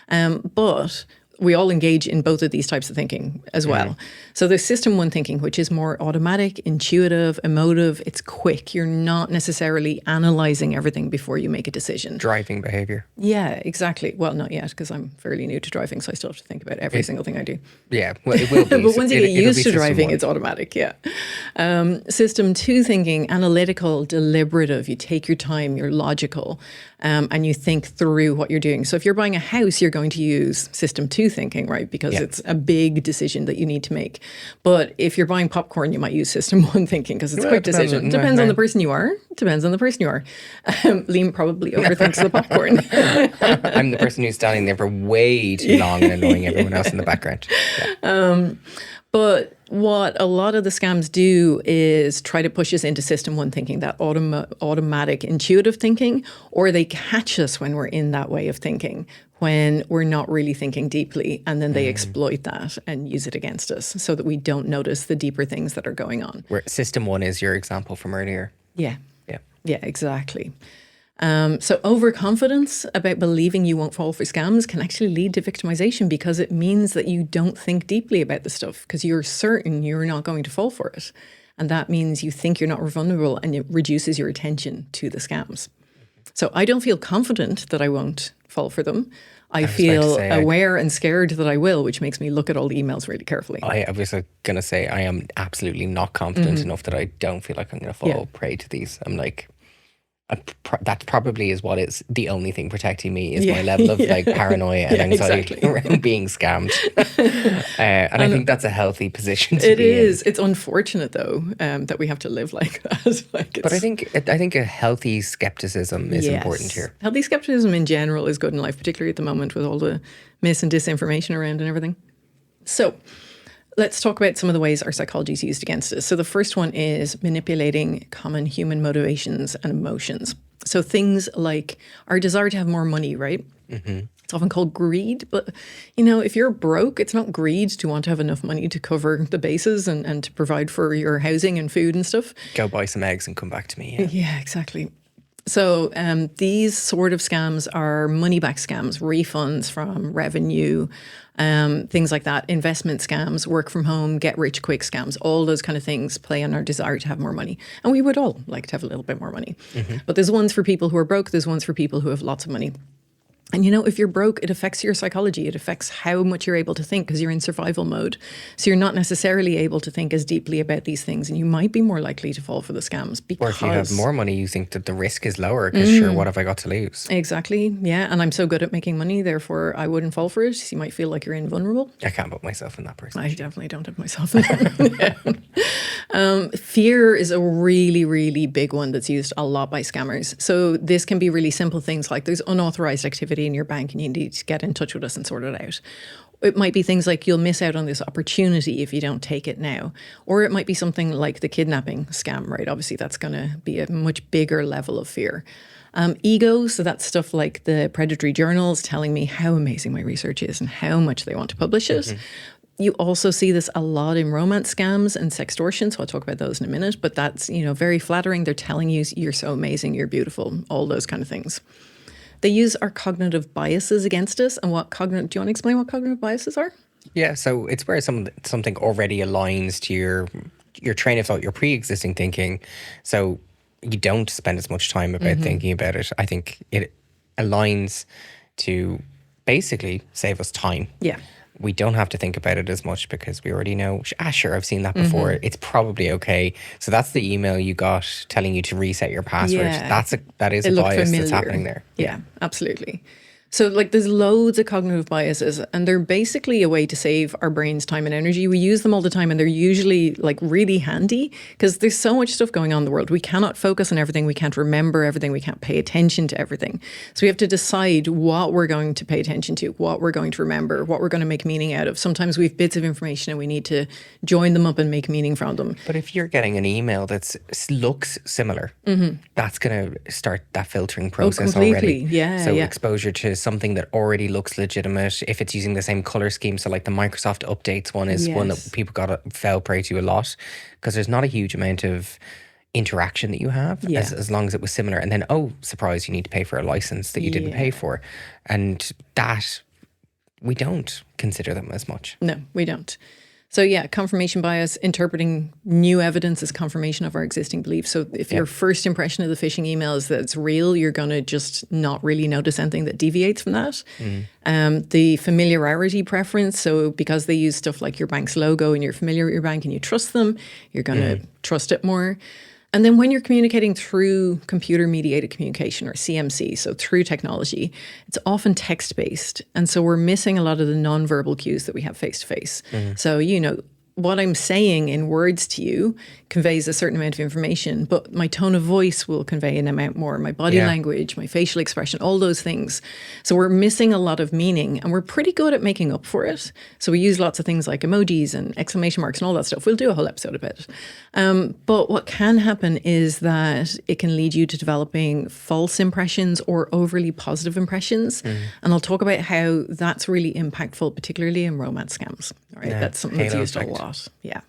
But we all engage in both of these types of thinking as well. So there's system one thinking, which is more automatic, intuitive, emotive. It's quick. You're not necessarily analyzing everything before you make a decision. Driving behavior. Yeah, exactly. Well, not yet, because I'm fairly new to driving, so I still have to think about every single thing I do. Yeah, well, it will be. But once you get used to driving, one. it's automatic, yeah. System two thinking, analytical, deliberative. You take your time, you're logical, and you think through what you're doing. So if you're buying a house, you're going to use system two thinking, right? Because it's a big decision that you need to make. But if you're buying popcorn, you might use system one thinking because it's a quick decision. Depends on the person you are. Depends on the person you are. Liam probably overthinks the popcorn. I'm the person who's standing there for way too long and annoying everyone else in the background. Yeah. But what a lot of the scams do is try to push us into system one thinking, that automatic, intuitive thinking, or they catch us when we're in that way of thinking, when we're not really thinking deeply, and then they exploit that and use it against us so that we don't notice the deeper things that are going on. Where system one is your example from earlier. Yeah. Yeah. Yeah, exactly. So overconfidence about believing you won't fall for scams can actually lead to victimization because it means that you don't think deeply about the stuff because you're certain you're not going to fall for it. And that means you think you're not vulnerable and it reduces your attention to the scams. So I don't feel confident that I won't fall for them. I feel aware and scared that I will, which makes me look at all the emails really carefully. I was going to say I am absolutely not confident enough that I don't feel like I'm going to fall prey to these. I'm like... that probably is what is the only thing protecting me is my level of like paranoia and anxiety around being scammed. And I think that's a healthy position to be in. It is. It's unfortunate though that we have to live like that. But I think a healthy skepticism is important here. Healthy skepticism in general is good in life, particularly at the moment with all the mis and disinformation around and everything. So let's talk about some of the ways our psychology is used against us. So the first one is manipulating common human motivations and emotions. So things like our desire to have more money, right? Mm-hmm. It's often called greed. But, you know, if you're broke, it's not greed to want to have enough money to cover the bases and to provide for your housing and food and stuff. Go buy some eggs and come back to me. Yeah, exactly. So these sort of scams are money-back scams, refunds from revenue, things like that, investment scams, work from home, get-rich-quick scams, all those kind of things play on our desire to have more money. And we would all like to have a little bit more money. Mm-hmm. But there's ones for people who are broke, there's ones for people who have lots of money. And, you know, if you're broke, it affects your psychology. It affects how much you're able to think because you're in survival mode. So you're not necessarily able to think as deeply about these things. And you might be more likely to fall for the scams because... Or if you have more money, you think that the risk is lower because sure, what have I got to lose? Exactly. Yeah. And I'm so good at making money, therefore I wouldn't fall for it. So you might feel like you're invulnerable. I can't put myself in that person. I definitely don't have myself in that. Fear is a really, really big one that's used a lot by scammers. So this can be really simple things like there's unauthorized activity in your bank and you need to get in touch with us and sort it out. It might be things like you'll miss out on this opportunity if you don't take it now. Or it might be something like the kidnapping scam, right? Obviously, that's going to be a much bigger level of fear. Ego, so that's stuff like the predatory journals telling me how amazing my research is and how much they want to publish it. Mm-hmm. You also see this a lot in romance scams and sextortion, so I'll talk about those in a minute. But that's, you know, very flattering. They're telling you you're so amazing, you're beautiful, all those kind of things. They use our cognitive biases against us. And do you want to explain what cognitive biases are? Yeah, so it's where something already aligns to your train of thought, your pre-existing thinking. So you don't spend as much time about thinking about it. I think it aligns to basically save us time. Yeah. We don't have to think about it as much because we already know, sure, I've seen that before. It's probably okay. So that's the email you got telling you to reset your password. Yeah. That is a bias that's happening there. Yeah, absolutely. So like there's loads of cognitive biases and they're basically a way to save our brains time and energy. We use them all the time and they're usually like really handy because there's so much stuff going on in the world. We cannot focus on everything. We can't remember everything. We can't pay attention to everything. So we have to decide what we're going to pay attention to, what we're going to remember, what we're going to make meaning out of. Sometimes we have bits of information and we need to join them up and make meaning from them. But if you're getting an email that looks similar, that's going to start that filtering process already. Yeah, so exposure to something that already looks legitimate, if it's using the same color scheme, so like the Microsoft updates one is one that people fell prey to a lot because there's not a huge amount of interaction that you have as long as it was similar, and then surprise, you need to pay for a license that you didn't pay for, and that we don't consider them as much. No, we don't. So yeah, confirmation bias, interpreting new evidence as confirmation of our existing beliefs. So if your first impression of the phishing email is that it's real, you're going to just not really notice anything that deviates from that. The familiarity preference. So because they use stuff like your bank's logo and you're familiar with your bank and you trust them, you're going to trust it more. And then when you're communicating through computer-mediated communication, or CMC, so through technology, it's often text-based. And so we're missing a lot of the nonverbal cues that we have face-to-face. So, what I'm saying in words to you conveys a certain amount of information, but my tone of voice will convey an amount more, my body language, my facial expression, all those things. So we're missing a lot of meaning, and we're pretty good at making up for it. So we use lots of things like emojis and exclamation marks and all that stuff. We'll do a whole episode about it. But what can happen is that it can lead you to developing false impressions or overly positive impressions. And I'll talk about how that's really impactful, particularly in romance scams. All right, that's something that's used a lot. Yeah.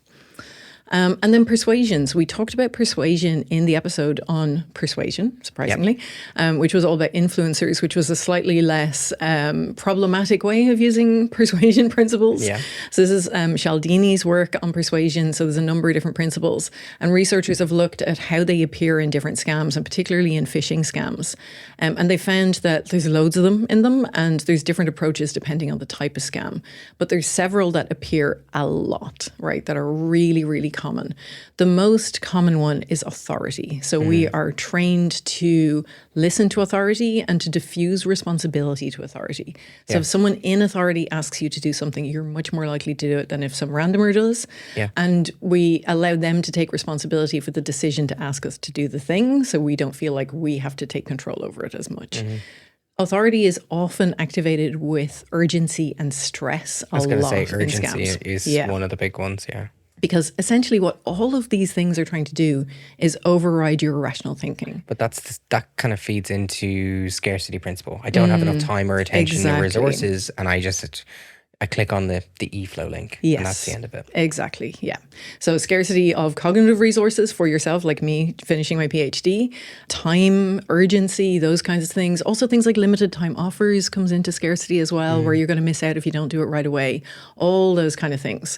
And then persuasions. We talked about persuasion in the episode on persuasion, surprisingly, which was all about influencers, which was a slightly less problematic way of using persuasion principles. Yeah. So this is Cialdini's work on persuasion. So there's a number of different principles. And researchers have looked at how they appear in different scams, and particularly in phishing scams. And they found that there's loads of them in them, and there's different approaches depending on the type of scam. But there's several that appear a lot, right, that are really, really common. The most common one is authority. So we are trained to listen to authority and to diffuse responsibility to authority. So if someone in authority asks you to do something, you're much more likely to do it than if some randomer does. And we allow them to take responsibility for the decision to ask us to do the thing, so we don't feel like we have to take control over it as much. Authority is often activated with urgency and stress. I was going to say urgency is one of the big ones, Because essentially what all of these things are trying to do is override your rational thinking. But that kind of feeds into scarcity principle. I don't have enough time or attention or resources, and I click on the e-flow link, and that's the end of it. Exactly, yeah. So scarcity of cognitive resources for yourself, like me finishing my PhD, time, urgency, those kinds of things. Also things like limited time offers comes into scarcity as well, where you're going to miss out if you don't do it right away. All those kind of things.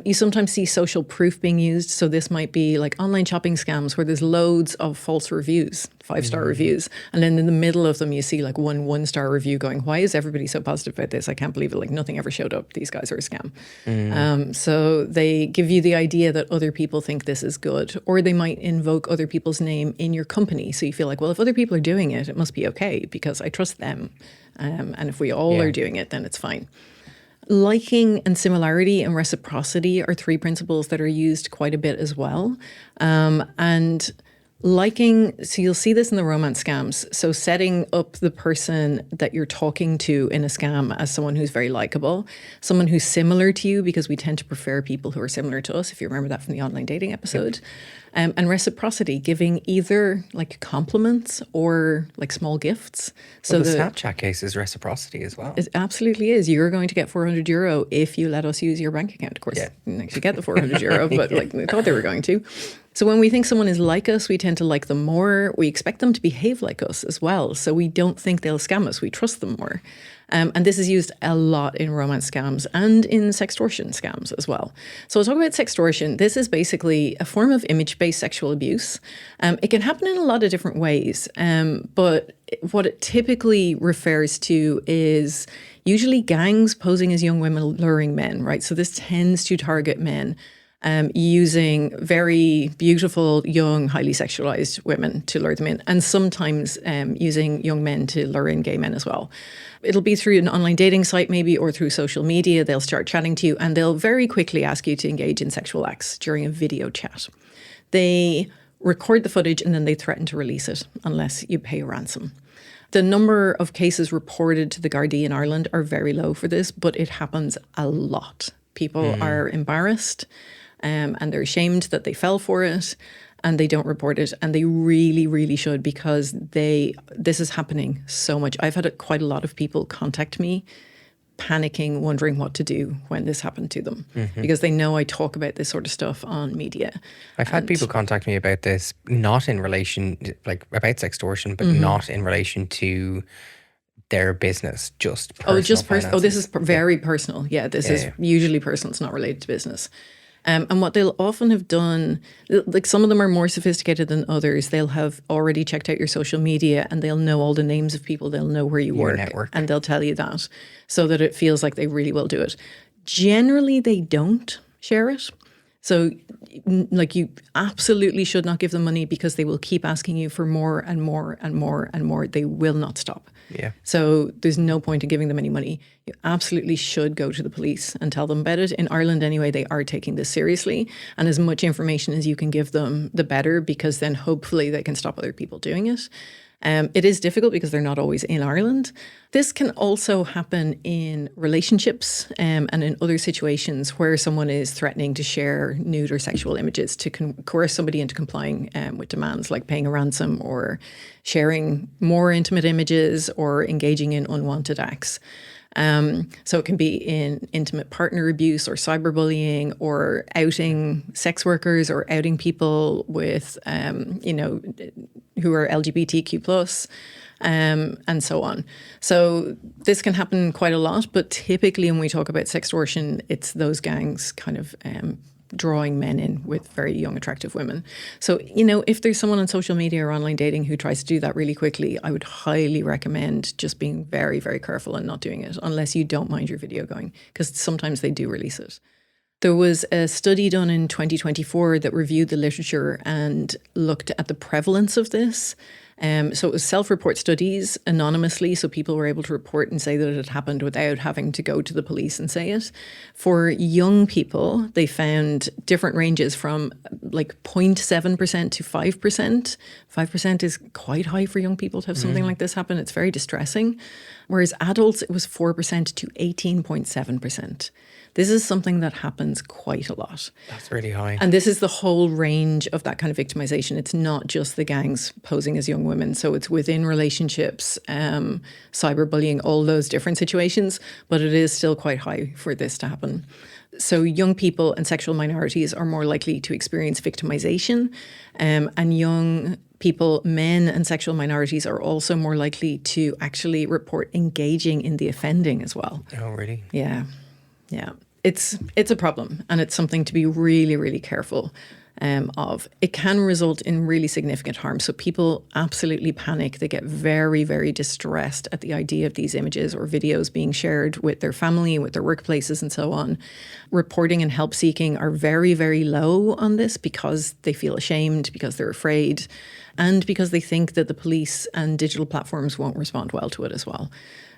You sometimes see social proof being used. So this might be like online shopping scams where there's loads of false reviews, 5-star reviews. And then in the middle of them, you see like one 1-star review going, why is everybody so positive about this? I can't believe it. Like nothing ever showed up. These guys are a scam. So they give you the idea that other people think this is good, or they might invoke other people's name in your company. So you feel like, well, if other people are doing it, it must be okay because I trust them. And if we all are doing it, then it's fine. Liking and similarity and reciprocity are 3 principles that are used quite a bit as well. And liking, so you'll see this in the romance scams. So setting up the person that you're talking to in a scam as someone who's very likable, someone who's similar to you, because we tend to prefer people who are similar to us, if you remember that from the online dating episode. And reciprocity, giving either like compliments or like small gifts. So the Snapchat case is reciprocity as well. It absolutely is. You're going to get €400 if you let us use your bank account. Of course, you didn't actually get the €400, but like they thought they were going to. So when we think someone is like us, we tend to like them more. We expect them to behave like us as well. So we don't think they'll scam us. We trust them more. And this is used a lot in romance scams and in sextortion scams as well. So I'll talk about sextortion. This is basically a form of image-based sexual abuse. It can happen in a lot of different ways, but what it typically refers to is usually gangs posing as young women luring men, right? So this tends to target men. Using very beautiful, young, highly sexualized women to lure them in, and sometimes using young men to lure in gay men as well. It'll be through an online dating site maybe, or through social media. They'll start chatting to you and they'll very quickly ask you to engage in sexual acts during a video chat. They record the footage and then they threaten to release it unless you pay a ransom. The number of cases reported to the Gardaí in Ireland are very low for this, but it happens a lot. People are embarrassed. And they're ashamed that they fell for it and they don't report it. And they really, really should, because this is happening so much. I've had quite a lot of people contact me panicking, wondering what to do when this happened to them, because they know I talk about this sort of stuff on media. I've had people contact me about this, not in relation, like about sextortion, but not in relation to their business, just Oh, personal just personal. Oh, this is finances. very personal. Yeah, this is yeah. usually personal. It's not related to business. And what they'll often have done, like some of them are more sophisticated than others. They'll have already checked out your social media and they'll know all the names of people. They'll know where you Your work network. and they'll tell you that so that it feels like they really will do it. Generally, they don't share it. So, like, you absolutely should not give them money because they will keep asking you for more and more and more and more. They will not stop. Yeah. So there's no point in giving them any money. You absolutely should go to the police and tell them about it. In Ireland, anyway, they are taking this seriously. And as much information as you can give them, the better, because then hopefully they can stop other people doing it. It is difficult because they're not always in Ireland. This can also happen in relationships and in other situations where someone is threatening to share nude or sexual images to coerce somebody into complying with demands like paying a ransom or sharing more intimate images or engaging in unwanted acts. So it can be in intimate partner abuse or cyberbullying or outing sex workers or outing people with, who are LGBTQ plus, and so on. So this can happen quite a lot, but typically when we talk about sextortion, it's those gangs kind of drawing men in with very young, attractive women. So, if there's someone on social media or online dating who tries to do that really quickly, I would highly recommend just being very, very careful and not doing it unless you don't mind your video going, because sometimes they do release it. There was a study done in 2024 that reviewed the literature and looked at the prevalence of this. So it was self-report studies anonymously, so people were able to report and say that it had happened without having to go to the police and say it. For young people, they found different ranges from like 0.7% to 5%. 5% is quite high for young people to have something like this happen. It's very distressing. Whereas adults, it was 4% to 18.7%. This is something that happens quite a lot. That's really high. And this is the whole range of that kind of victimization. It's not just the gangs posing as young women. So it's within relationships, cyberbullying, all those different situations, but it is still quite high for this to happen. So young people and sexual minorities are more likely to experience victimization, and young people, men and sexual minorities are also more likely to actually report engaging in the offending as well. Oh, really? Yeah. Yeah, it's a problem, and it's something to be really, really careful of. It can result in really significant harm. So people absolutely panic. They get very, very distressed at the idea of these images or videos being shared with their family, with their workplaces, and so on. Reporting and help seeking are very, very low on this because they feel ashamed, because they're afraid, and because they think that the police and digital platforms won't respond well to it as well.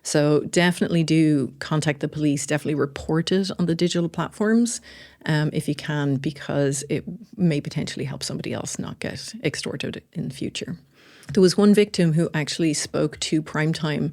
So definitely do contact the police, definitely report it on the digital platforms if you can, because it may potentially help somebody else not get extorted in the future. There was one victim who actually spoke to Primetime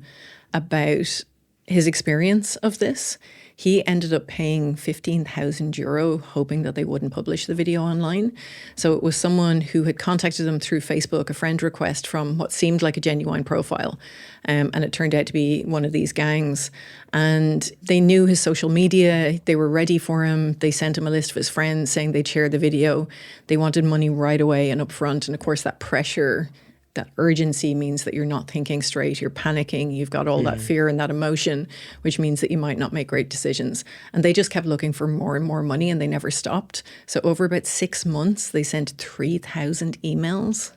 about his experience of this. He ended up paying €15,000, hoping that they wouldn't publish the video online. So it was someone who had contacted them through Facebook, a friend request from what seemed like a genuine profile. And it turned out to be one of these gangs. And they knew his social media. They were ready for him. They sent him a list of his friends saying they'd share the video. They wanted money right away and upfront. And of course, that pressure, that urgency means that you're not thinking straight, you're panicking, you've got all that fear and that emotion, which means that you might not make great decisions. And they just kept looking for more and more money and they never stopped. So over about 6 months, they sent 3,000 emails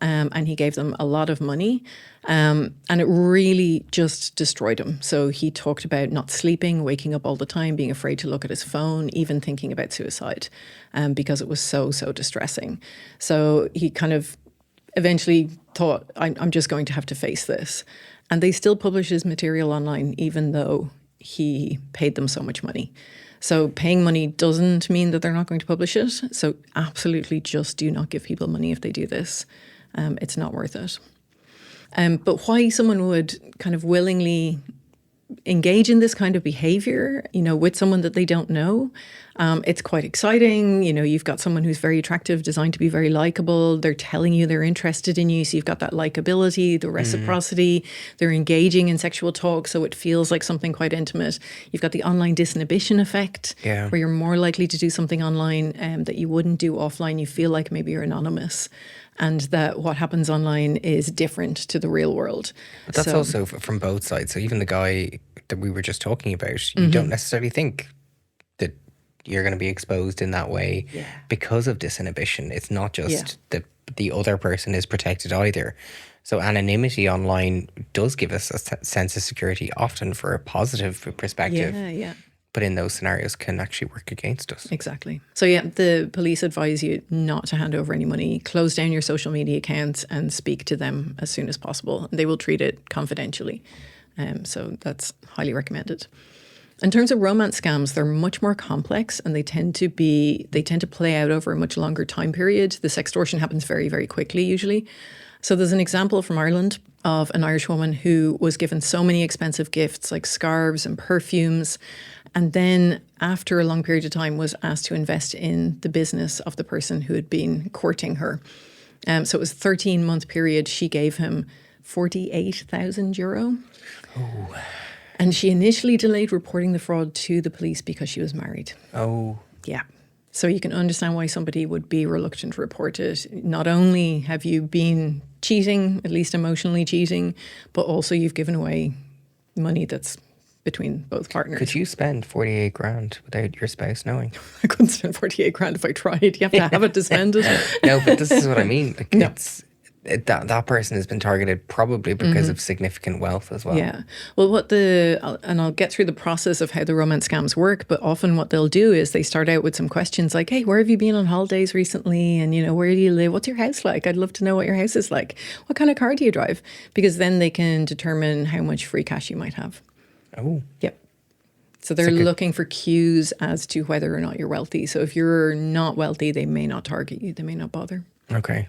and he gave them a lot of money. And it really just destroyed him. So he talked about not sleeping, waking up all the time, being afraid to look at his phone, even thinking about suicide because it was so, so distressing. So he kind of eventually thought, I'm just going to have to face this. And they still publish his material online, even though he paid them so much money. So paying money doesn't mean that they're not going to publish it. So absolutely just do not give people money if they do this. It's not worth it. But why someone would kind of willingly engage in this kind of behavior, with someone that they don't know, It's quite exciting. You know, you've got someone who's very attractive, designed to be very likable. They're telling you they're interested in you. So you've got that likability, the reciprocity. They're engaging in sexual talk. So it feels like something quite intimate. You've got the online disinhibition effect, where you're more likely to do something online that you wouldn't do offline. You feel like maybe you're anonymous, and that what happens online is different to the real world. But that's also from both sides. So even the guy that we were just talking about, you don't necessarily think that you're going to be exposed in that way because of disinhibition. It's not just that the other person is protected either. So anonymity online does give us a sense of security, often for a positive perspective. But in those scenarios can actually work against us. Exactly. So the police advise you not to hand over any money, close down your social media accounts and speak to them as soon as possible. They will treat it confidentially. So that's highly recommended. In terms of romance scams, they're much more complex, and they tend to play out over a much longer time period. The sextortion happens very, very quickly usually. So there's an example from Ireland of an Irish woman who was given so many expensive gifts like scarves and perfumes, and then after a long period of time was asked to invest in the business of the person who had been courting her. So it was a 13-month period. She gave him €48,000. Oh. And she initially delayed reporting the fraud to the police because she was married. Oh. Yeah. So you can understand why somebody would be reluctant to report it. Not only have you been cheating, at least emotionally cheating, but also you've given away money that's between both partners. Could you spend 48 grand without your spouse knowing? I couldn't spend 48 grand if I tried. You have to have it to spend it. No, but this is what I mean. Like, that person has been targeted probably because of significant wealth as well. Yeah. Well, and I'll get through the process of how the romance scams work, but often what they'll do is they start out with some questions like, hey, where have you been on holidays recently? And, you know, where do you live? What's your house like? I'd love to know what your house is like. What kind of car do you drive? Because then they can determine how much free cash you might have. Oh. Yep. So they're looking for cues as to whether or not you're wealthy. So if you're not wealthy, they may not target you. They may not bother. Okay.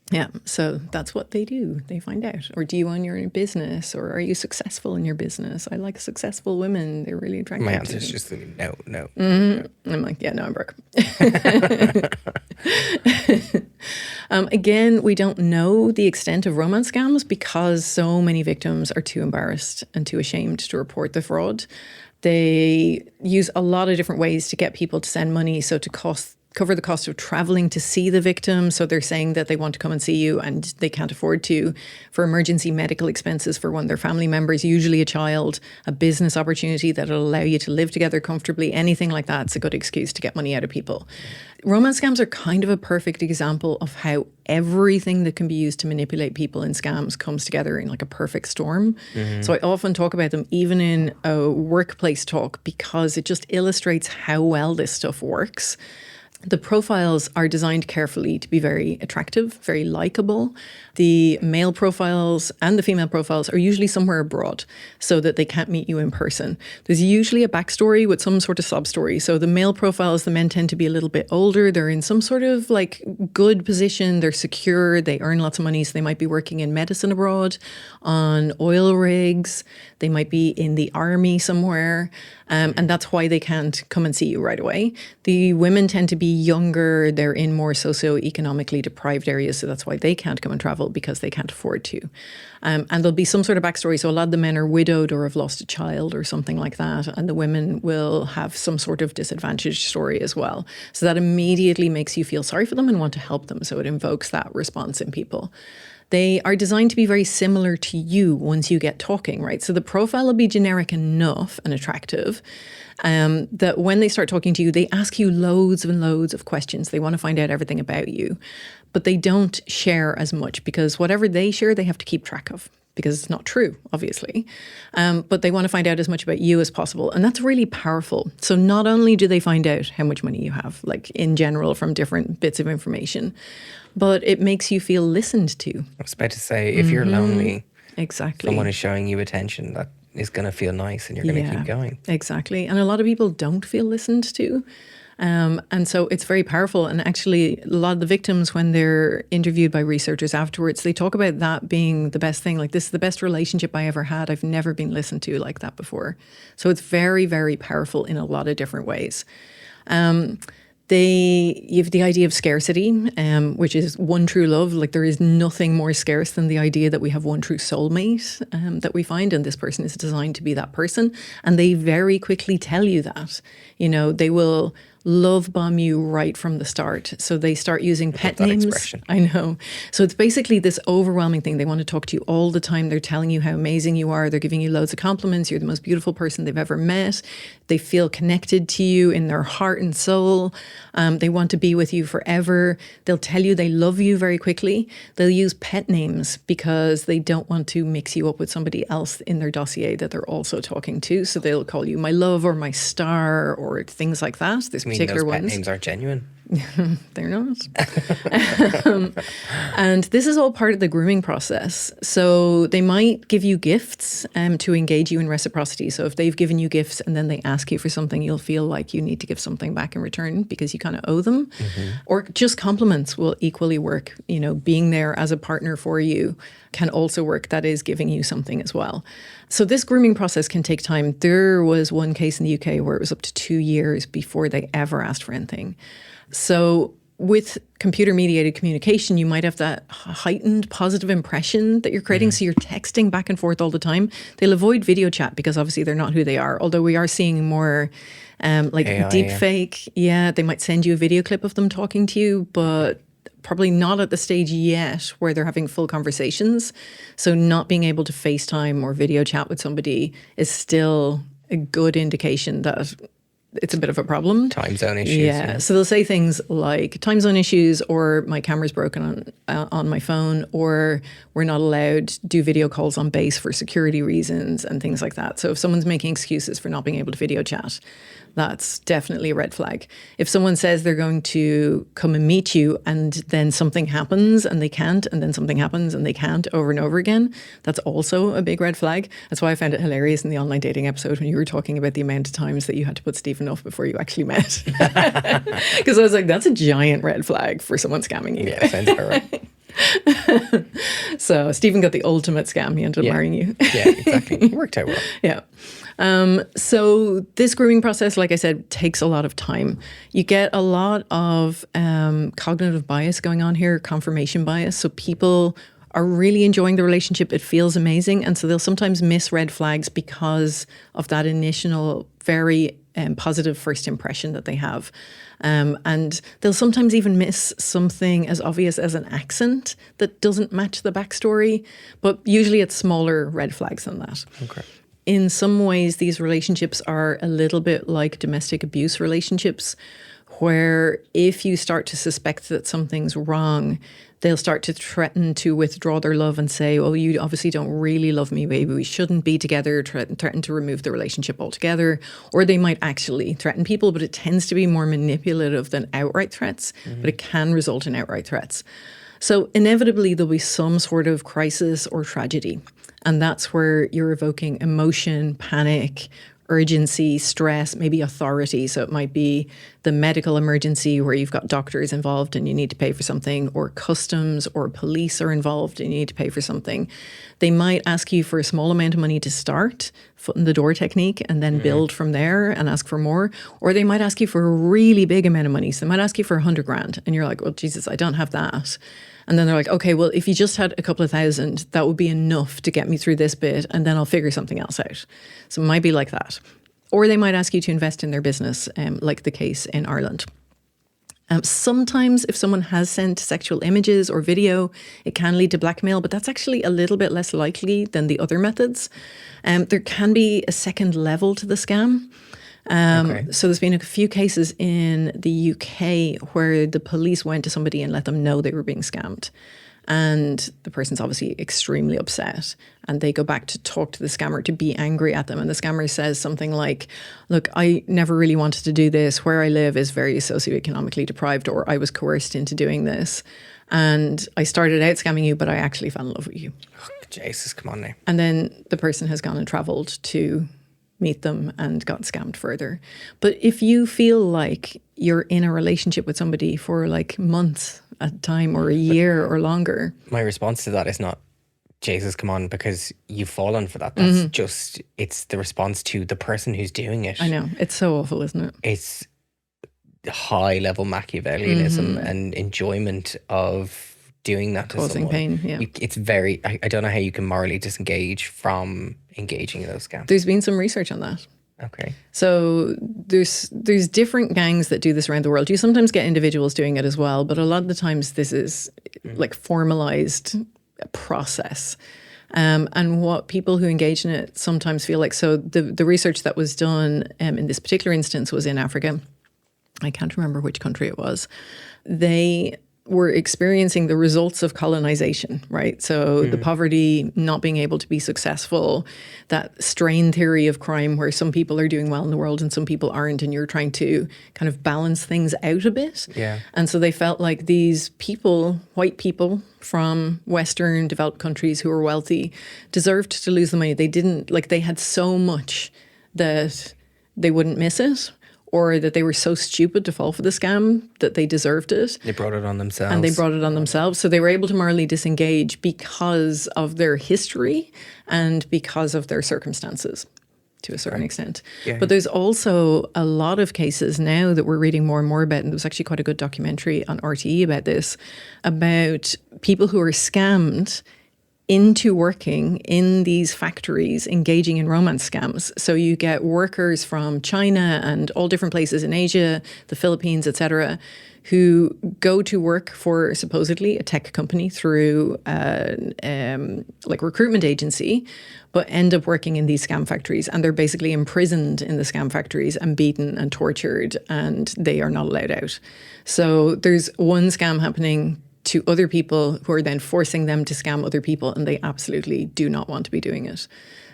Yeah, so that's what they do. They find out. Or do you own your own business? Or are you successful in your business? I like successful women. They're really attractive. My answer is just no. Mm-hmm. I'm like, yeah, no, I'm broke. Again, we don't know the extent of romance scams because so many victims are too embarrassed and too ashamed to report the fraud. They use a lot of different ways to get people to send money. So to cover the cost of traveling to see the victim. So they're saying that they want to come and see you and they can't afford to, for emergency medical expenses for one of their family members, usually a child, a business opportunity that'll allow you to live together comfortably, anything like that. It's a good excuse to get money out of people. Romance scams are kind of a perfect example of how everything that can be used to manipulate people in scams comes together in like a perfect storm. Mm-hmm. So I often talk about them even in a workplace talk because it just illustrates how well this stuff works. The profiles are designed carefully to be very attractive, very likable. The male profiles and the female profiles are usually somewhere abroad so that they can't meet you in person. There's usually a backstory with some sort of sub story. So the male profiles, the men tend to be a little bit older. They're in some sort of like good position. They're secure. They earn lots of money. So they might be working in medicine abroad, on oil rigs. They might be in the army somewhere. And that's why they can't come and see you right away. The women tend to be younger. They're in more socioeconomically deprived areas. So that's why they can't come and travel because they can't afford to. And there'll be some sort of backstory. So a lot of the men are widowed or have lost a child or something like that. And the women will have some sort of disadvantaged story as well. So that immediately makes you feel sorry for them and want to help them. So it invokes that response in people. They are designed to be very similar to you once you get talking, right? So the profile will be generic enough and attractive that when they start talking to you, they ask you loads and loads of questions. They want to find out everything about you, but they don't share as much because whatever they share, they have to keep track of because it's not true, obviously. But they want to find out as much about you as possible. And that's really powerful. So not only do they find out how much money you have, like in general from different bits of information, but it makes you feel listened to. I was about to say, if you're lonely, exactly, someone is showing you attention, that is going to feel nice and you're going to keep going. Exactly. And a lot of people don't feel listened to. And so it's very powerful. And actually, a lot of the victims, when they're interviewed by researchers afterwards, they talk about that being the best thing. Like, this is the best relationship I ever had. I've never been listened to like that before. So it's very, very powerful in a lot of different ways. You have the idea of scarcity, which is one true love. Like there is nothing more scarce than the idea that we have one true soulmate that we find, and this person is designed to be that person. And they very quickly tell you that. You know, they will love bomb you right from the start. So they start using pet names. Expression. I know. So it's basically this overwhelming thing. They want to talk to you all the time. They're telling you how amazing you are. They're giving you loads of compliments. You're the most beautiful person they've ever met. They feel connected to you in their heart and soul. They want to be with you forever. They'll tell you they love you very quickly. They'll use pet names because they don't want to mix you up with somebody else in their dossier that they're also talking to. So they'll call you my love or my star or things like that. There's particular those ones. pet names aren't genuine. They're not. And this is all part of the grooming process. So they might give you gifts to engage you in reciprocity. So if they've given you gifts and then they ask you for something, you'll feel like you need to give something back in return because you kind of owe them. Or just compliments will equally work. You know, being there as a partner for you can also work. That is giving you something as well. So this grooming process can take time. There was one case in the UK where it was up to 2 years before they ever asked for anything. So with computer-mediated communication, you might have that heightened positive impression that you're creating. So you're texting back and forth all the time. They'll avoid video chat because obviously they're not who they are. Although we are seeing more like AI, deep fake. Yeah, they might send you a video clip of them talking to you, but probably not at the stage yet where they're having full conversations. So not being able to FaceTime or video chat with somebody is still a good indication that it's a bit of a problem. Time zone issues. Yeah. So they'll say things like time zone issues, or my camera's broken on my phone, or we're not allowed to do video calls on base for security reasons and things like that. So if someone's making excuses for not being able to video chat, that's definitely a red flag. If someone says they're going to come and meet you and then something happens and they can't, and then something happens and they can't over and over again, that's also a big red flag. That's why I found it hilarious in the online dating episode when you were talking about the amount of times that you had to put Stephen off before you actually met. Because I was like, that's a giant red flag for someone scamming you. Yeah, sounds about right. So Stephen got the ultimate scam. He ended up marrying you. Yeah, exactly. It worked out well. Yeah. So this grooming process, like I said, takes a lot of time. You get a lot of cognitive bias going on here, confirmation bias. So people are really enjoying the relationship. It feels amazing. And so they'll sometimes miss red flags because of that initial very positive first impression that they have. And they'll sometimes even miss something as obvious as an accent that doesn't match the backstory. But usually it's smaller red flags than that. Okay. In some ways, these relationships are a little bit like domestic abuse relationships, where if you start to suspect that something's wrong, they'll start to threaten to withdraw their love and say, oh, you obviously don't really love me, baby. We shouldn't be together, threaten to remove the relationship altogether. Or they might actually threaten people, but it tends to be more manipulative than outright threats, but it can result in outright threats. So inevitably, there'll be some sort of crisis or tragedy. And that's where you're evoking emotion, panic, urgency, stress, maybe authority. So it might be the medical emergency where you've got doctors involved and you need to pay for something, or customs or police are involved and you need to pay for something. They might ask you for a small amount of money to start, foot in the door technique, and then build from there and ask for more. Or they might ask you for a really big amount of money. So they might ask you for 100 grand and you're like, well, Jesus, I don't have that. And then they're like, okay, well, if you just had a couple of thousand, that would be enough to get me through this bit, and then I'll figure something else out. So it might be like that. Or they might ask you to invest in their business, like the case in Ireland. Sometimes if someone has sent sexual images or video, it can lead to blackmail, but that's actually a little bit less likely than the other methods. There can be a second level to the scam. So there's been a few cases in the UK where the police went to somebody and let them know they were being scammed. And the person's obviously extremely upset. And they go back to talk to the scammer to be angry at them. And the scammer says something like, look, I never really wanted to do this. Where I live is very socioeconomically deprived, or I was coerced into doing this. And I started out scamming you, but I actually fell in love with you. Oh, Jesus, come on now. And then the person has gone and traveled to meet them and got scammed further. But if you feel like you're in a relationship with somebody for like months at a time or a year or longer. My response to that is not, Jesus, come on, because you've fallen for that. That's just, it's the response to the person who's doing it. I know. It's so awful, isn't it? It's high level Machiavellianism and enjoyment of doing that to Causing someone. pain, yeah. It's very, I don't know how you can morally disengage from engaging in those scams. There's been some research on that. Okay. So there's different gangs that do this around the world. You sometimes get individuals doing it as well, but a lot of the times this is like formalized process. And what people who engage in it sometimes feel like, so the research that was done in this particular instance was in Africa. I can't remember which country it was. They were experiencing the results of colonization, right? So the poverty, not being able to be successful, that strain theory of crime where some people are doing well in the world and some people aren't, and you're trying to kind of balance things out a bit. Yeah. And so they felt like these people, white people from Western developed countries who were wealthy, deserved to lose the money. They didn't, like they had so much that they wouldn't miss it, or that they were so stupid to fall for the scam that they deserved it. They brought it on themselves. And they brought it on themselves. So they were able to morally disengage because of their history and because of their circumstances to a certain extent. Yeah. But there's also a lot of cases now that we're reading more and more about, and there was actually quite a good documentary on RTE about this, about people who are scammed into working in these factories, engaging in romance scams. So you get workers from China and all different places in Asia, the Philippines, etc., who go to work for supposedly a tech company through like recruitment agency, but end up working in these scam factories, and they're basically imprisoned in the scam factories and beaten and tortured, and they are not allowed out. So there's one scam happening to other people who are then forcing them to scam other people, and they absolutely do not want to be doing it.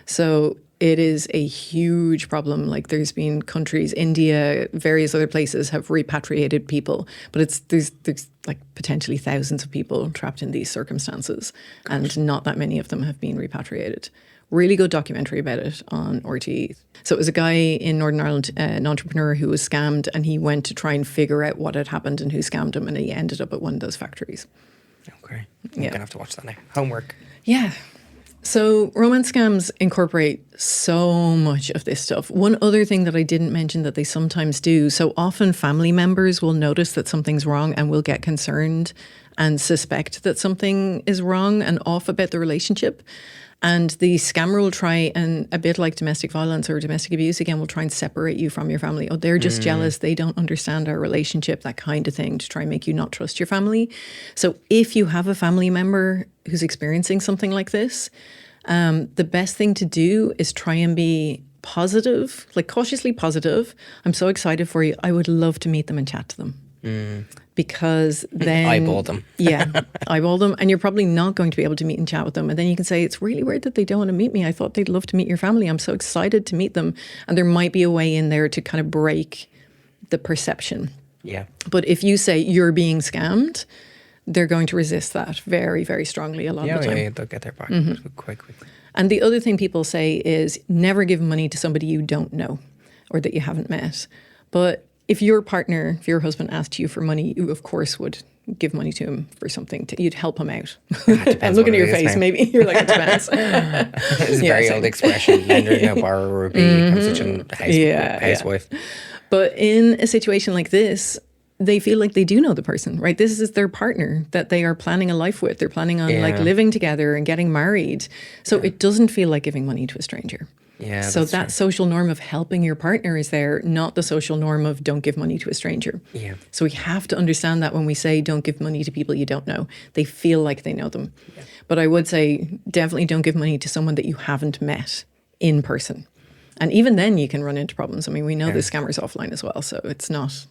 So it is a huge problem. Like there's been countries, India, various other places have repatriated people, but there's like potentially thousands of people trapped in these circumstances, and not that many of them have been repatriated. Really good documentary about it on RTE. So it was a guy in Northern Ireland, an entrepreneur who was scammed, and he went to try and figure out what had happened and who scammed him, and he ended up at one of those factories. Okay. I'm going to have to watch that now. Homework. Yeah. So romance scams incorporate so much of this stuff. One other thing that I didn't mention that they sometimes do, so often family members will notice that something's wrong and will get concerned and suspect that something is wrong and off about the relationship. And the scammer will try, and a bit like domestic violence or domestic abuse, again, will try and separate you from your family. Oh, they're just jealous. They don't understand our relationship, that kind of thing, to try and make you not trust your family. So if you have a family member who's experiencing something like this, the best thing to do is try and be positive, like cautiously positive. I'm so excited for you. I would love to meet them and chat to them. Because then eyeball them. Yeah, eyeball them, and you're probably not going to be able to meet and chat with them. And then you can say, it's really weird that they don't want to meet me. I thought they'd love to meet your family. I'm so excited to meet them. And there might be a way in there to kind of break the perception. Yeah. But if you say you're being scammed, they're going to resist that very, very strongly a lot of the time. Yeah, they'll get their back quite quickly. And the other thing people say is never give money to somebody you don't know or that you haven't met. But if your partner, if your husband asked you for money, you of course would give money to him for something. You'd help him out. I'm looking at your face. Now. Maybe you're like, it depends. It's a very old expression. Lender, no borrower, would be I'm such a housewife. But in a situation like this, they feel like they do know the person, right? This is their partner that they are planning a life with. They're planning on like living together and getting married. So it doesn't feel like giving money to a stranger. Yeah. So that social norm of helping your partner is there, not the social norm of don't give money to a stranger. Yeah. So we have to understand that when we say don't give money to people you don't know, they feel like they know them. Yeah. But I would say definitely don't give money to someone that you haven't met in person. And even then you can run into problems. I mean, we know the scammers offline as well, so it's not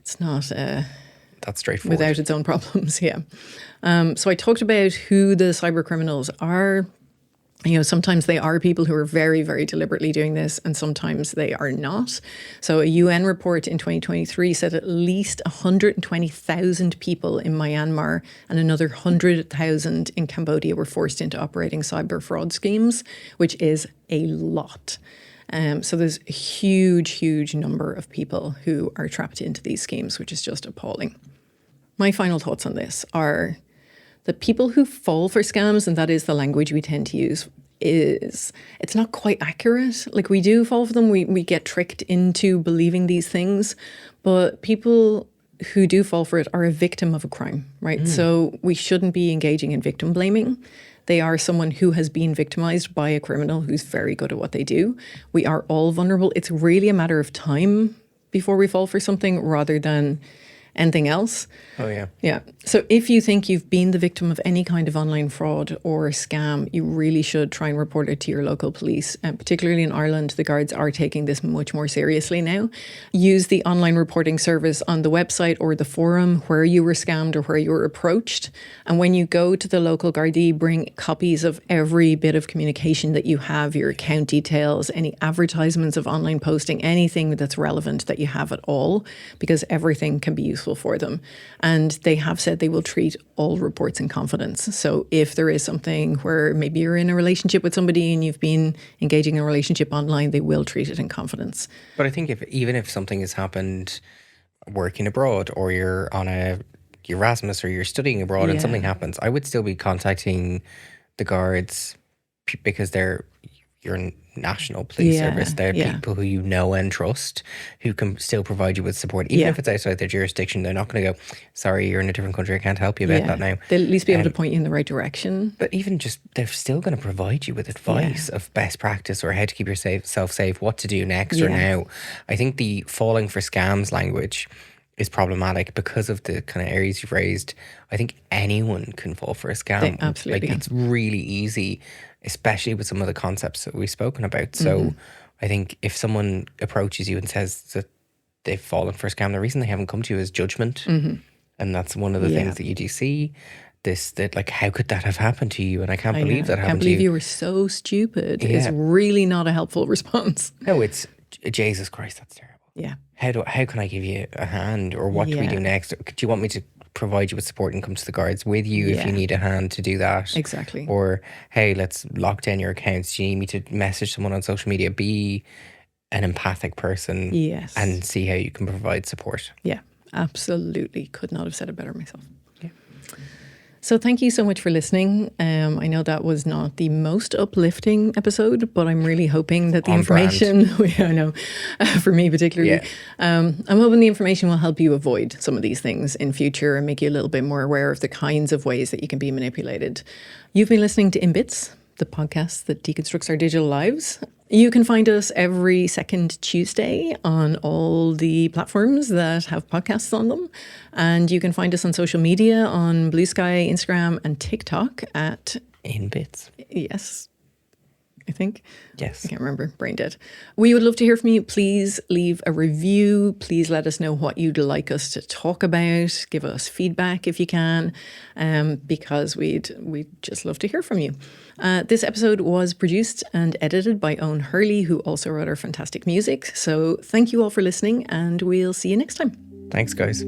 that's straightforward. Without its own problems, yeah. So I talked about who the cyber criminals are. You know, sometimes they are people who are very, very deliberately doing this, and sometimes they are not. So a UN report in 2023 said at least 120,000 people in Myanmar and another 100,000 in Cambodia were forced into operating cyber fraud schemes, which is a lot. So there's a huge, huge number of people who are trapped into these schemes, which is just appalling. My final thoughts on this are the people who fall for scams, and that is the language we tend to use, it's not quite accurate. Like, we do fall for them. We get tricked into believing these things, but people who do fall for it are a victim of a crime, right? So we shouldn't be engaging in victim blaming. They are someone who has been victimized by a criminal who's very good at what they do. We are all vulnerable. It's really a matter of time before we fall for something rather than anything else. Oh, yeah. Yeah. So if you think you've been the victim of any kind of online fraud or scam, you really should try and report it to your local police. And particularly in Ireland, the guards are taking this much more seriously now. Use the online reporting service on the website or the forum where you were scammed or where you were approached. And when you go to the local Gardaí, bring copies of every bit of communication that you have, your account details, any advertisements of online posting, anything that's relevant that you have at all, because everything can be useful for them. And they have said they will treat all reports in confidence. So if there is something where maybe you're in a relationship with somebody and you've been engaging in a relationship online, they will treat it in confidence. But I think even if something has happened working abroad, or you're on a Erasmus, or you're studying abroad and something happens, I would still be contacting the guards because they're your national police service. They're people who you know and trust, who can still provide you with support. Even if it's outside their jurisdiction, they're not going to go, sorry, you're in a different country, I can't help you about that now. They'll at least be able to point you in the right direction. But even just, they're still going to provide you with advice of best practice, or how to keep yourself safe, what to do next or now. I think the falling for scams language is problematic because of the kind of areas you've raised. I think anyone can fall for a scam. They absolutely can. It's really easy, especially with some of the concepts that we've spoken about. So I think if someone approaches you and says that they've fallen for a scam, the reason they haven't come to you is judgment. And that's one of the things that you do see. That like, how could that have happened to you? And I can't believe that happened to you. I can't believe you were so stupid. It's really not a helpful response. No, it's, Jesus Christ, that's terrible. Yeah. How can I give you a hand, or what do we do next? Do you want me to provide you with support and come to the guards with you if you need a hand to do that? Exactly. Or, hey, let's lock down your accounts. Do you need me to message someone on social media? Be an empathic person and see how you can provide support. Yeah, absolutely. Could not have said it better myself. So thank you so much for listening. I know that was not the most uplifting episode, but I'm really hoping that the information, I know, for me particularly, I'm hoping the information will help you avoid some of these things in future and make you a little bit more aware of the kinds of ways that you can be manipulated. You've been listening to In Bits, the podcast that deconstructs our digital lives. You can find us every second Tuesday on all the platforms that have podcasts on them. And you can find us on social media on Blue Sky, Instagram and TikTok at In Bits. Yes, I think. Yes. I can't remember. Brain dead. We would love to hear from you. Please leave a review. Please let us know what you'd like us to talk about. Give us feedback if you can, because we'd just love to hear from you. This episode was produced and edited by Owen Hurley, who also wrote our fantastic music. So thank you all for listening, and we'll see you next time. Thanks, guys.